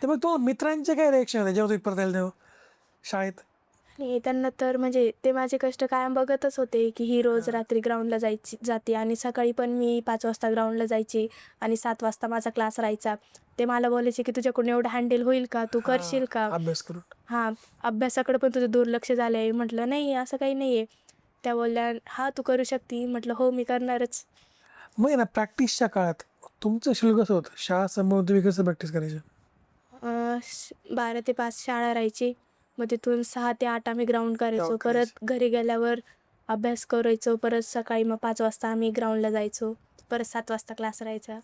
तर मग तो मित्रांचे काय रिएक्शन होते जेव्हा तुम्ही परत आले तेव्हा शाळेत? आणि त्यांना तर म्हणजे ते माझे कष्ट कायम बघतच होते की ही रोज रात्री ग्राउंडला जाते आणि सकाळी पण मी 5 वाजता ग्राउंडला जायची आणि 7 वाजता माझा क्लास राहायचा. ते मला बोलायचे की तुझ्याकडून एवढं हँडल होईल का, तू करशील का? अभ्यास करून. हां, अभ्यासाकडे पण तुझं दुर्लक्ष झालं आहे. म्हटलं नाही, असं काही नाही आहे. त्या बोलल्या हा तू करू शकती. म्हटलं हो मी करणारच. मग आहे ना प्रॅक्टिसच्या काळात तुमचं शेड्यूल कसं होतं? शाळा संपवून तुम्ही कसं प्रॅक्टिस करायचं? 12 ते 5 शाळा राहायची. मग तिथून 6 ते 8 आम्ही ग्राउंड करायचो. Ground करायचं. परत घरी गेल्यावर अभ्यास करायचो. परत सकाळी मग 5 वाजता आम्ही ग्राउंडला जायचो. परत 7 वाजता क्लास राहायचा.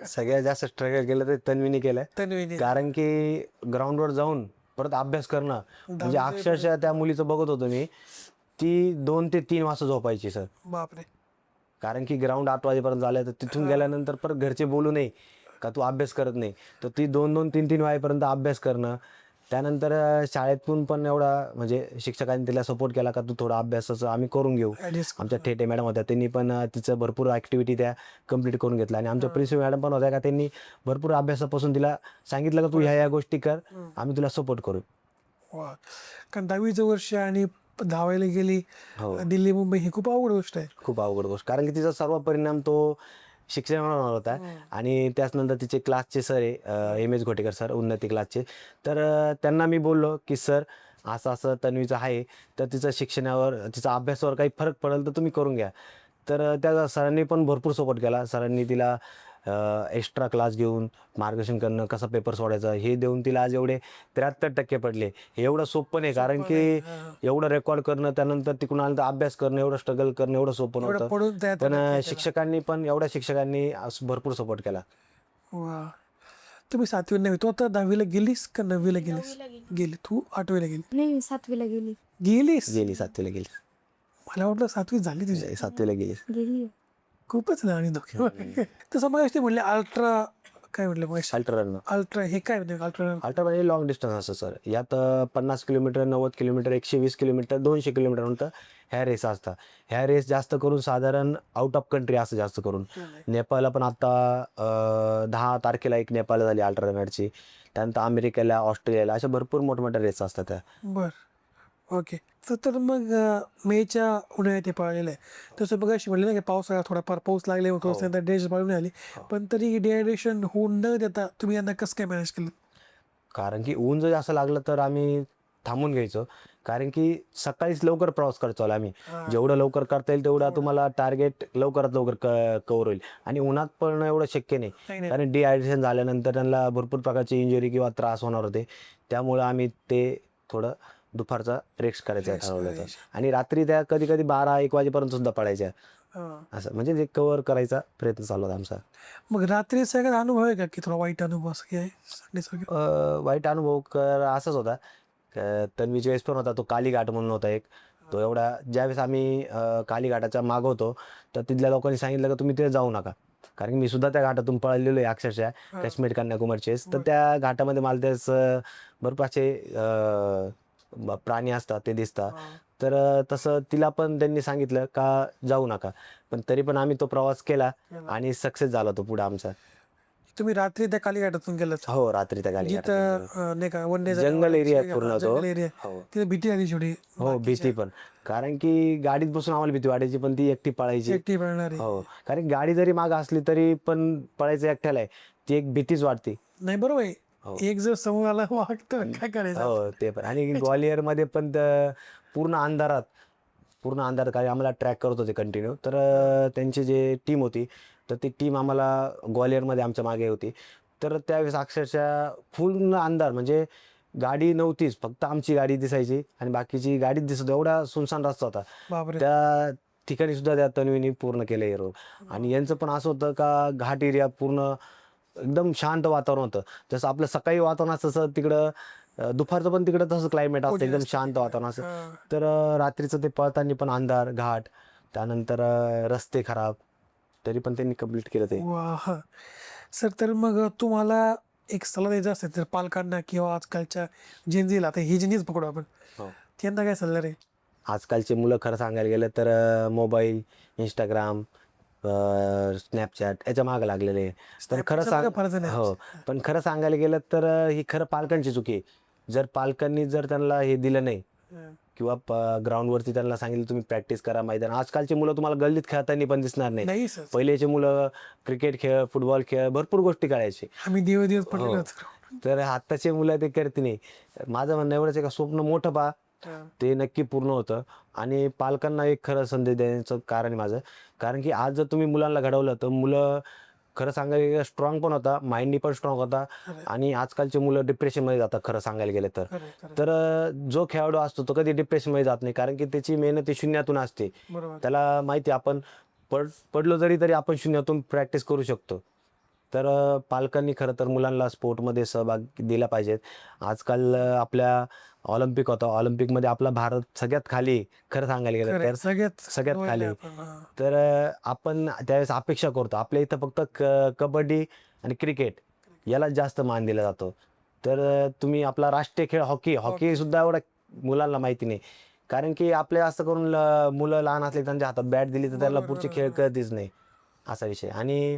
सगळ्यात जास्त स्ट्रगल केलं ते तन्वीने केलंय. तन्वीने कारण की ग्राउंडवर जाऊन परत अभ्यास करणं म्हणजे अक्षरशः त्या मुलीचं बघत होतो मी, ती 2 ते 3 वाजता झोपायची सर. बापरे. कारण की ग्राउंड 8 वाजेपर्यंत झालं तर तिथून गेल्यानंतर परत घरचे बोलू नये का तू अभ्यास करत नाही, तर ती 2-2, 3-3 वाजेपर्यंत अभ्यास करणं. त्यानंतर शाळेतून पण एवढा म्हणजे शिक्षकांनी तिला सपोर्ट केला का तू थोडा अभ्यासाचं आम्ही करून घेऊ. Adjust करू. आमच्या ठेटे मॅडम होत्या, त्यांनी पण तिचं भरपूर ॲक्टिव्हिटी त्या कम्प्लीट करून घेतल्या. आणि आमच्या प्रिन्सिपल मॅडम पण होत्या का त्यांनी भरपूर अभ्यासापासून तिला सांगितलं का तू ह्या गोष्टी कर, आम्ही तुला सपोर्ट करू. वा. कारण 10वीचं वर्ष आणि धावायला गेली हो. दिल्ली मुंबई ही खूप अवघड गोष्ट आहे. खूप अवघड गोष्ट, कारण की तिचा सर्व परिणाम तो शिक्षणावर होता. आणि त्याचनंतर तिचे क्लासचे सर आहे एम एस घोटेकर सर, उन्नती क्लासचे. तर त्यांना मी बोललो की सर असं असं तन्वीचं आहे, तर तिचं शिक्षणावर तिचा अभ्यासावर काही फरक पडेल तर तुम्ही करून घ्या. तर त्या सरांनी पण भरपूर सपोर्ट केला. सरांनी तिला एक्स्ट्रा क्लास घेऊन मार्गदर्शन करणं, कसा पेपर सोडायचा हे देऊन तिला आज एवढे 73% पडले. हे एवढं सोपं नाही, कारण की एवढं रेकॉर्ड करणं, त्यानंतर तिकडून आल्यानंतर अभ्यास करणं, एवढं स्ट्रगल करणं एवढं सोपं एवढं नव्हतं. पडून त्यात पण शिक्षकांनी असं भरपूर सपोर्ट केला. वा. तुम्ही 7वी 9वी तू आता 10वीला गेलीस का 9वीला गेलीस? गेली. तू 8वीला गेली? नाही 7वीला गेली. गेलीस? गेली 7वीला गेली. मला वाटलं 7वी झाली तुझी. 7वीला गेली. गेली. खूपच लहान आहे दोघे. तसं मग ते म्हणले अल्ट्रा काय म्हटलं मग? Ultra run. अल्ट्रा हे काय म्हणजे अल्ट्रा? अल्ट्रा म्हणजे लॉंग डिस्टन्स असतं सर. यात 50 किलोमीटर, 90 किलोमीटर, 120 किलोमीटर, 200 किलोमीटर नंतर ह्या रेस असतात. ह्या रेस जास्त करून साधारण आउट ऑफ कंट्री असतं जास्त करून. नेपाळला पण आता 10 तारखेला एक नेपाळला झाली अल्ट्रा रनरची. त्यानंतर अमेरिकेला, ऑस्ट्रेलियाला अशा भरपूर मोठमोठ्या रेस असतात त्या. बर. ओके. तर मग मेच्या उन्हाळ्यात हे पाळलेलं आहे. तसं बघा म्हणलं ना की पावसाळा थोडाफार पाऊस लागले होतो, त्यानंतर डेज पाळून आली. पण तरी डिहायड्रेशन होऊन न देता तुम्ही यांना कसं काय मॅनेज केलं? कारण की ऊन जर जास्त लागलं तर आम्ही थांबून घ्यायचो. कारण की सकाळीच लवकर प्रवास करतो आम्ही. जेवढं लवकर करता येईल तेवढा तुम्हाला टार्गेट लवकरात लवकर कव्हर होईल. आणि उन्हात पळणं एवढं शक्य नाही, नाही. कारण डिहायड्रेशन झाल्यानंतर त्यांना भरपूर प्रकारची इंजुरी किंवा त्रास होणार होते. त्यामुळं आम्ही ते थोडं दुपारचा रेस्ट करायचा ठरवलं होतं. आणि रात्री त्या कधी कधी 12-1 वाजेपर्यंत सुद्धा पडायच्या. असं म्हणजे ते कव्हर करायचा प्रयत्न चालू होता आमचा. मग रात्री सगळ्यात अनुभव आहे का की थोडा वाईट अनुभव असं काय आहे? वाईट अनुभव असाच होता. तन्वीच्या वेळेस पण होता, तो कालीघाट म्हणून होता एक. तो एवढा ज्यावेळेस आम्ही कालीघाटाच्या मागं होतो तर तिथल्या लोकांनी सांगितलं की तुम्ही तिथे जाऊ नका. कारण की मी सुद्धा त्या घाटातून पळालेलो आहे अक्षरशः, काश्मीर कन्याकुमारीचे. तर त्या घाटामध्ये मला त्याच भरपूर असे प्राणी असतात ते दिसतात. तर तसं तिला पण त्यांनी सांगितलं का जाऊ नका. पण तरी पण आम्ही तो प्रवास केला आणि सक्सेस झाला तो पुढे आमचा. तुम्ही रात्री त्या कालीघाटातून गेलात हो, रात्री त्या कालीघाटात. जिथं नाही का वन डे जंगल एरिया पूर्ण तो. जंगल एरिया. हो. तिथे भीती आली शेवटी. हो, भीती पण. कारण की गाडीत बसून आम्हाला भीती वाटायची, पण ती एकटी पळायची. एकटी पळणार आहे. हो, कारण की गाडी जरी मागं असली तरी पण पळायचं एकट्याला आहे, ती एक भीतीच वाटते. नाही बरोबर आहे. हो. एक जर समोर आला वागतं काय करायचं? हो, ते पण. आणि ग्वालियरमध्ये पण पूर्ण अंधारात कारण आम्हाला ट्रॅक करत होते कंटिन्यू. तर त्यांची जे टीम होती तर ती टीम आम्हाला ग्वालियरमध्ये आमच्या मागे होती. तर त्यावेळेस अक्षरशः पूर्ण अंधार, म्हणजे गाडी नव्हतीच, फक्त आमची गाडी दिसायची आणि बाकीची गाडीच दिसत, एवढा सुनसान रस्ता होता. बापरे. त्या ठिकाणी सुद्धा त्या तन्वीने पूर्ण केलं हे रोड. आणि यांचं पण असं होतं का घाट एरिया पूर्ण एकदम शांत वातावरण होतं. जसं आपलं सकाळी वातावरण असतं तसं तिकडं दुपारचं पण तिकडं तसं क्लायमेट असतं, एकदम शांत वातावरण असतं. तर रात्रीचं ते पळताना पण अंधार, घाट, त्यानंतर रस्ते खराब, तरी पण त्यांनी कम्प्लीट केलं ते. वा. सर तर मग तुम्हाला एक सल्ला द्यायचा असेल तर पालकांना किंवा आजकालच्या जेनझीला, आता ही जेनझीच पकडू आपण, हो. त्यांना काय सल्ला रे? आजकालचे मुलं खरं सांगायला गेलं तर मोबाईल, इंस्टाग्राम, स्नॅपचॅट याच्या मागे लागलेले आहे. पण खरं हो, पण खरं सांगायला गेलं तर ही खरं पालकांची चुकी आहे. जर पालकांनी जर त्यांना हे दिलं नाही किंवा ग्राउंडवरती त्यांना सांगितलं तुम्ही प्रॅक्टिस करा मैदान. आजकालची मुलं तुम्हाला गल्लीत खेळताना पण दिसणार नाही. नाही सर. पहिलेचे मुलं क्रिकेट खेळ, फुटबॉल खेळ, भरपूर गोष्टी खेळायचे. आम्ही दिवस हो. पडलेलो होतो. तर आत्ताचे मुलं ते करते नाही. माझं म्हणणं एवढंच आहे का स्वप्न मोठं पहा ते नक्की पूर्ण होतं. आणि पालकांना एक खरं संदेश देण्याचं कारण आहे माझं, कारण की आज जर तुम्ही मुलांना घडवलं तर मुलं खरं सांगायला गेलं स्ट्रॉंग पण होता, माइंडनी पण स्ट्रॉंग होता. आणि आजकालचे मुलं डिप्रेशनमध्ये जातात खरं सांगायला गेलं तर. तर जो खेळाडू असतो तो कधी डिप्रेशनमध्ये जात नाही, कारण की त्याची मेहनत ही शून्यातून असते. बरोबर. त्याला माहिती आहे आपण पडलो तरी आपण शून्यातून प्रॅक्टिस करू शकतो. तर पालकांनी खरं तर मुलांना स्पोर्टमध्ये सहभाग दिला पाहिजेत. आजकाल आपल्या ऑलिम्पिक होता, ऑलिम्पिकमध्ये आपला भारत सगळ्यात खाली आहे, खरं सांगायला गेलं खरंय, तर. सगळ्यात सगळ्यात वळले खाली. आपण, हा. तर आपण त्यावेळेस अपेक्षा करतो. आपल्या इथं फक्त कबड्डी आणि क्रिकेट याला जास्त मान दिला जातो. तर तुम्ही आपला राष्ट्रीय खेळ हॉकी सुद्धा एवढा मुलांना माहिती नाही. कारण की आपल्या असं करून मुलं लहान असले त्यांच्या हातात बॅट दिली तर त्यांना बरोबर, पुढचे बरोबर, खेळ बरोबर. कळतीच नाही, असा विषय. आणि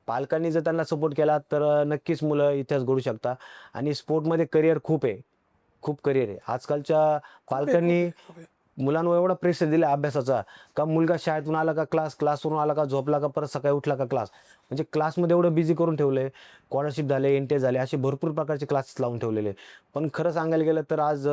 पालकांनी जर त्यांना सपोर्ट केला तर नक्कीच मुलं इतिहास घडू शकतात. आणि स्पोर्टमध्ये करिअर खूप आहे, खूप करिअर आहे. आजकालच्या पालकांनी खूप आहे. मुलांवर एवढा प्रेशर दिला अभ्यासाचा, का मुलगा शाळेतून आला का क्लासवरून आला का झोपला का परत सकाळी उठला का क्लास. म्हणजे क्लासमध्ये एवढं बिझी करून ठेवलंय. स्कॉलरशिप झाले, एनटीए झाले, असे भरपूर प्रकारचे क्लासेस लावून ठेवलेले. पण खरं सांगायला गेलं तर आज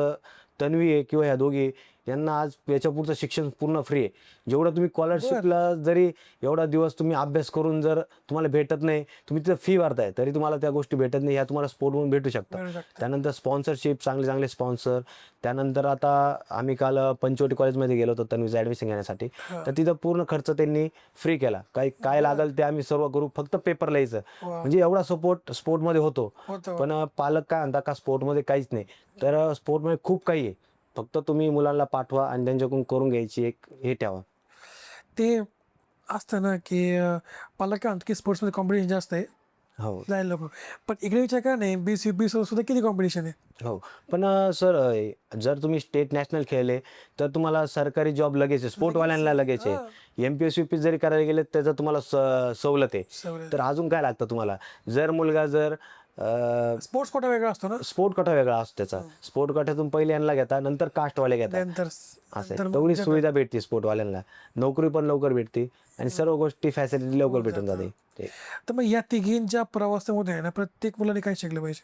तन्वी आहे किंवा ह्या दोघी यांना आज याच्या पुढचं शिक्षण पूर्ण फ्री आहे. जेवढं तुम्ही स्कॉलरशिपला जरी एवढा दिवस तुम्ही अभ्यास करून जर तुम्हाला भेटत नाही, तुम्ही तिथं फी भरताय तरी तुम्हाला त्या गोष्टी भेटत नाही, ह्या तुम्हाला स्पोर्टमधून भेटू शकतात. भेटू शकतात. त्यानंतर स्पॉन्सरशिप, चांगले चांगले स्पॉन्सर. त्यानंतर आता आम्ही काल पंचवटी कॉलेजमध्ये गेलो होतो तन्वीचं ॲडमिशन घेण्यासाठी. तर तिथं पूर्ण खर्च त्यांनी फ्री केला. काय लागेल ते आम्ही सर्व करू, फक्त पेपर लिहायचं. वा. म्हणजे एवढा सपोर्ट स्पोर्टमध्ये होतो. होतं. पण पालक काय म्हणतात का स्पोर्टमध्ये काहीच नाही. तर स्पोर्टमध्ये खूप काही आहे. फक्त तुम्ही मुलांना पाठवा आणि त्यांच्याकडून करून घ्यायची एक हे ठेवा. ते असतं ना की पालक काय म्हणतात की स्पोर्ट्समध्ये कॉम्पिटिशन जास्त आहे, हो जायला नको. पण इकडे विचार का नाही, BCP सुद्धा किती कॉम्पिटिशन आहे. हो. पण सर जर तुम्ही स्टेट नॅशनल खेळले तर तुम्हाला सरकारी जॉब लगेच आहे, स्पोर्टवाल्यांना लगेच आहे. MPSC जरी करायला गेले त्याचं तुम्हाला सवलत आहे. सवलत. तर अजून काय लागतं तुम्हाला. जर मुलगा जर स्पोर्ट्स कोटा वेगळा असतो ना, स्पोर्ट कोटा वेगळा असतो त्याचा. स्पोर्ट कोट्यातून पहिले यांना घेता, नंतर कास्टवाले घेतात. नंतर असं आहे. तेवढी सुविधा भेटते स्पोर्टवाल्यांना, नोकरी पण लवकर भेटते आणि सर्व गोष्टी फॅसिलिटी लवकर भेटून जाते. तर मग या तिघींच्या प्रवासामध्ये आहे ना, प्रत्येक मुलाने काय शिकलं पाहिजे.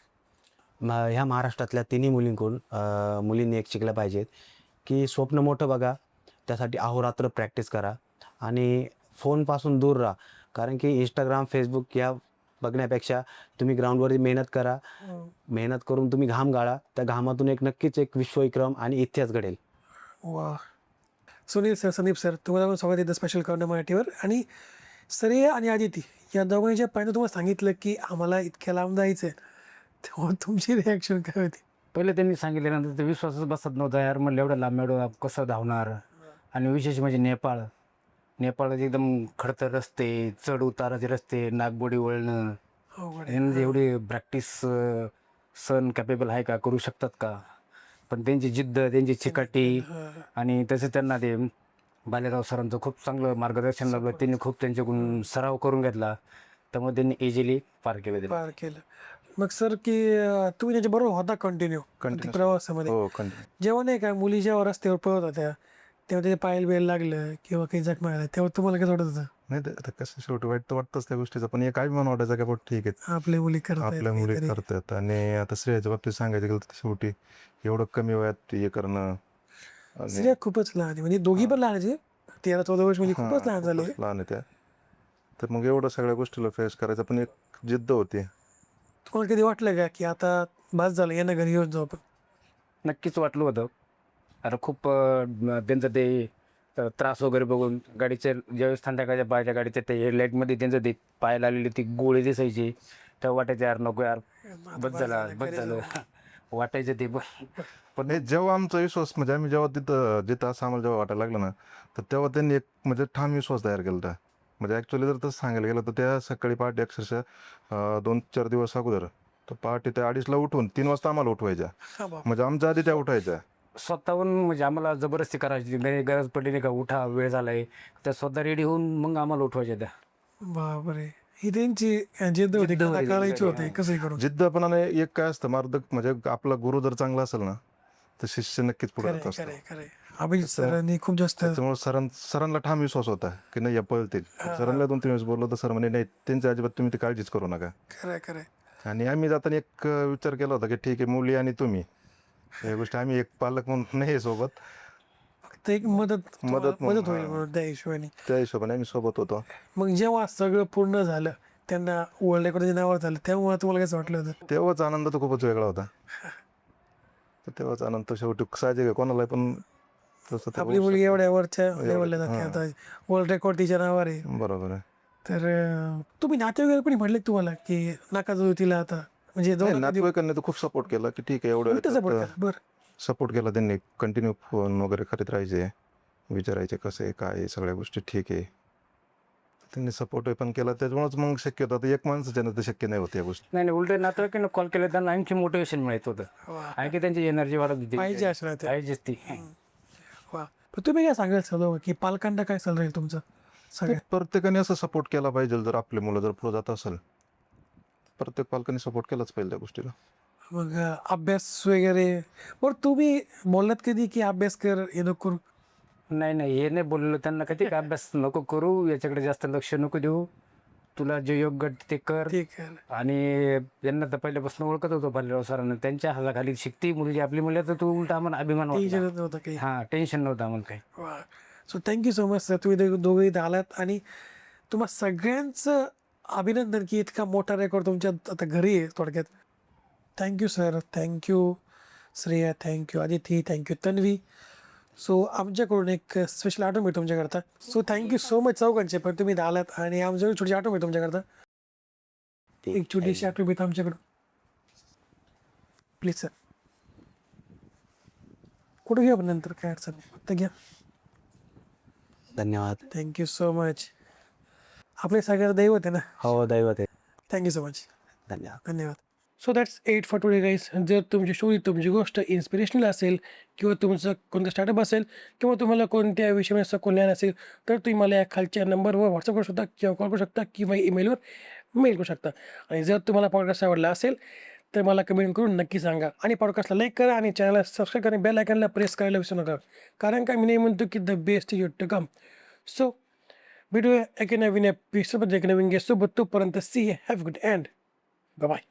ह्या महाराष्ट्रातल्या तिन्ही मुलींकडून मुलींनी एक शिकलं पाहिजेत की स्वप्न मोठं बघा, त्यासाठी अहोरात्र प्रॅक्टिस करा आणि फोनपासून दूर राहा. कारण की इंस्टाग्राम, फेसबुक या बघण्यापेक्षा तुम्ही ग्राउंडवरती मेहनत करा. मेहनत करून तुम्ही घाम गाळा. त्या घामातून नक्कीच एक विश्वविक्रम आणि इतिहास घडेल. वा. सुनील सर, संदीप सर, तुम्हाला स्वागत येतं स्पेशल कॉर्नर मराठीवर. आणि श्रेया आणि आदिती या दोघांच्या पहिलं तुम्हाला सांगितलं की आम्हाला इतक्या लांब जायचं आहे, तेव्हा तुमची रिॲक्शन काय होती. पहिले त्यांनी सांगितल्यानंतर ते विश्वासच बसत नव्हता. यार म्हणलं एवढं लांब एवढं कसं धावणार. आणि विशेष म्हणजे नेपाळ एकदम खडतर रस्ते, चढ उताराचे रस्ते, नागबोडी वळणं. यांनी एवढी प्रॅक्टिस सण कॅपेबल आहे का, करू शकतात का. पण त्यांची जिद्द, त्यांची चिकाटी आणि तसं त्यांना ते बालेराव सरांचं खूप चांगलं मार्गदर्शन लाभलं. त्यांनी खूप त्यांच्याकडून सराव करून घेतला, त्यामुळे त्यांनी इझिली पार केलं. मग सर की तुम्ही त्याच्याबरोबर होता कंटिन्यू प्रवासामध्ये. हो जेव्हा नाही का मुली जेव्हा रस्त्यावर पळत होत्या तेव्हा त्याच्या पायाला बेल लागलं किंवा काही जखमा आल्या, तेव्हा तुम्हाला कसं वाटत होतं. नाही तर आता कसं शेवटी वाईट तर वाटतंच त्या गोष्टीचं, पण एक अभिमान वाटायचा का बाबा ठीक आहे आपल्या मुली आपल्या मुली करतात. आणि आता श्रेयाच्या बाबतीत सांगायचं गेलं तर शेवटी एवढं कमी वयात हे करणं आणि स्त्रिया खूपच लहान आहे, म्हणजे दोघी पण लहान आहे, 13-14 वर्ष म्हणजे हां, खूपच लहान झाले. खूपच लहान आहे त्या. तर मग एवढं सगळ्या गोष्टीला फेस करायचं, पण एक जिद्द होती. तुम्हाला कधी वाटलं का की आता बस झालं, यांना घरी येऊन जाऊ आपण. नक्कीच वाटलं होतं. अरे खूप त्यांचं ते त्रास वगैरे बघून गाडीच्या ज्यावेळेस संध्याकाळच्या बाहेरच्या गाडीच्या ते हेडलाईटमध्ये त्यांचं ते पायाला आलेली ती गोळी दिसायची, तेव्हा वाटायचं यार नको यार, बस झालं वाटायचं ते. पण नाही, जेव्हा आमचा विश्वास म्हणजे आम्ही जेव्हा जिथं असं आम्हाला जेव्हा वाटायला लागलं ना, तर तेव्हा त्यांनी एक म्हणजे ठाम विश्वास तयार केला होता. म्हणजे ॲक्च्युली जर तसं सांगायला गेलं तर त्या सकाळी पहाटे अक्षरशः 2-4 दिवस अगोदर तर पहाटे त्या 2:30ला उठून 3 वाजता आम्हाला उठवायच्या. म्हणजे आमच्या आधी त्या उठायच्या. स्वतःहून म्हणजे आम्हाला जबरदस्ती करायची, नाही गरज पडली नाही का उठा वेळ झालाय, त्या स्वतः रेडी होऊन मग आम्हाला उठवायच्या त्या. बापरे, ही त्यांची जिद्द होती, करायची होती कसंही करून. जिद्दपणाने एक काय असतं मार्गदर्शक, म्हणजे आपला गुरु जर चांगला असेल ना तर शिष्य नक्कीच पुढे जात असतो. खरे अभिजित सरांनी खूप जास्त. त्याच्यामुळे सरांना ठाम विश्वास होता की नाही या पळतील. सरांना 2-3 वेळेस बोललो तर सर म्हणे नाही, त्यांच्या अजिबात तुम्ही ती काळजीच करू नका. खरंय. आणि आम्ही जाताना एक विचार केला होता की ठीक आहे, मुली आणि तुम्ही या गोष्टी आम्ही एक पालक म्हणून नाही सोबत, फक्त एक मदत मदत मदत होईल म्हणून, म्हणून त्या हिशोबाने. त्या हिशोबाने आम्ही सोबत होतो. मग जेव्हा सगळं पूर्ण झालं, त्यांना वर्ल्ड रेकॉर्डच्या नावावर झालं, तेव्हा तुम्हाला कसं वाटलं होतं? तेव्हाच आनंद तर खूपच वेगळा होता. तर तेव्हाच आनंद तर शेवटी साहजिक आहे कोणाला पण तसं तर आपली होऊ मुलगी शकतं. एवढ्या वरच्या लेवलला हां. जाते, आता वर्ल्ड रेकॉर्ड तिच्या नावावर आहे. बरोबर आहे. तर तुम्ही नाते वगैरे कोणी म्हटले तुम्हाला की नका जाऊ तिला आता, म्हणजे नाही, नातेवाईकांनी तर खूप सपोर्ट केला की ठीक आहे एवढं सपोर्ट करा. बरं, सपोर्ट केला त्यांनी. कंटिन्यू फोन वगैरे करीत राहायचे, विचारायचे कसं आहे काय आहे, सगळ्या गोष्टी ठीक आहे. त्यांनी सपोर्ट पण केला, त्याच्यामुळेच मग शक्य होतं. आता एक माणसाच्या तर शक्य नाही होत या गोष्टी. नाही नाही, उलट नातेवाईकांना कॉल केला त्यांना आणखी मोटिवेशन मिळत होतं. आहे की त्यांची एनर्जी वाढत होती. पाहिजे असं नाते. पाहिजेच ती. वा. पण तुम्ही काय सांगाल सर्व की पालकांना काय सल्ला राहील तुमचं सगळ्या? प्रत्येकाने असं सपोर्ट केला पाहिजे. जर आपले मुलं जर पुढे जात असेल, प्रत्येक पालकांनी सपोर्ट केलाच पाहिजे त्या गोष्टीला. मग अभ्यास वगैरे, बरं तुम्ही बोललात कधी की अभ्यास कर हे नको करू? नाही नाही, हे नाही बोललो त्यांना कधी का अभ्यास नको करू, याच्याकडे जास्त लक्ष नको देऊ, तुला जे योग्य ते कर. ठीक आहे. आणि त्यांना तर पहिल्यापासून ओळखत होतो भालेराव सरांना, त्यांच्या हाताखाली शिकती मुलगी आपली मुली, तर तू उलटा आम्हाला अभिमान वाटला. टेन्शन नव्हतं काही. हा, टेन्शन नव्हतं आम्हाला काही. वा. So thank you so much sir, तुम्ही दोघे इथं आलात आणि तुम्हा सगळ्यांचं अभिनंदन की इतका मोठा रेकॉर्ड तुमच्या आता घरी आहे थोडक्यात. Thank you sir, thank you Shreya, thank you Aditi, thank you Tanvi. So आमच्याकडून एक स्पेशल आठवण मिळतो तुमच्याकरता. सो थँक्यू सो मच चौघांचे, पण तुम्ही इथं आलात आणि आमच्याकडून छोटी आठवण मिळतो तुमच्याकरता. एक छोटीशी आठवण मिळतो आमच्याकडून, प्लीज सर. कुठं घ्या पण नंतर, काय अडचण नाही, फक्त घ्या. धन्यवाद. Thank you so much. आपले सगळ्यात दैवत आहे ना. हो, दैवत आहे. Thank you so much. धन्यवाद. धन्यवाद. So that's it for today guys. जर तुमची स्टोरी, तुमची गोष्ट इन्स्पिरेशनल असेल किंवा तुमचं कोणतं स्टार्टअप असेल किंवा तुम्हाला कोणत्या विषयामध्ये सखोल ज्ञान असेल, तर तुम्ही मला या खालच्या नंबरवर व्हॉट्सअप करू शकता किंवा कॉल करू शकता किंवा ईमेलवर मेल करू शकता. आणि जर तुम्हाला पॉडकास्ट आवडला असेल तर मला कमेंट करून नक्की सांगा. आणि पॉडकास्टला लाईक करा आणि चॅनलला सबस्क्राईब करा आणि बेल आयकॉनला प्रेस करायला विसरू नका. कारण काय मी नाही म्हणतो की the best is to come. So भेटूया एका नवीन एपिसोडमध्ये, एक नवीन गेस्ट सोबत. तोपर्यंत see have good and bye.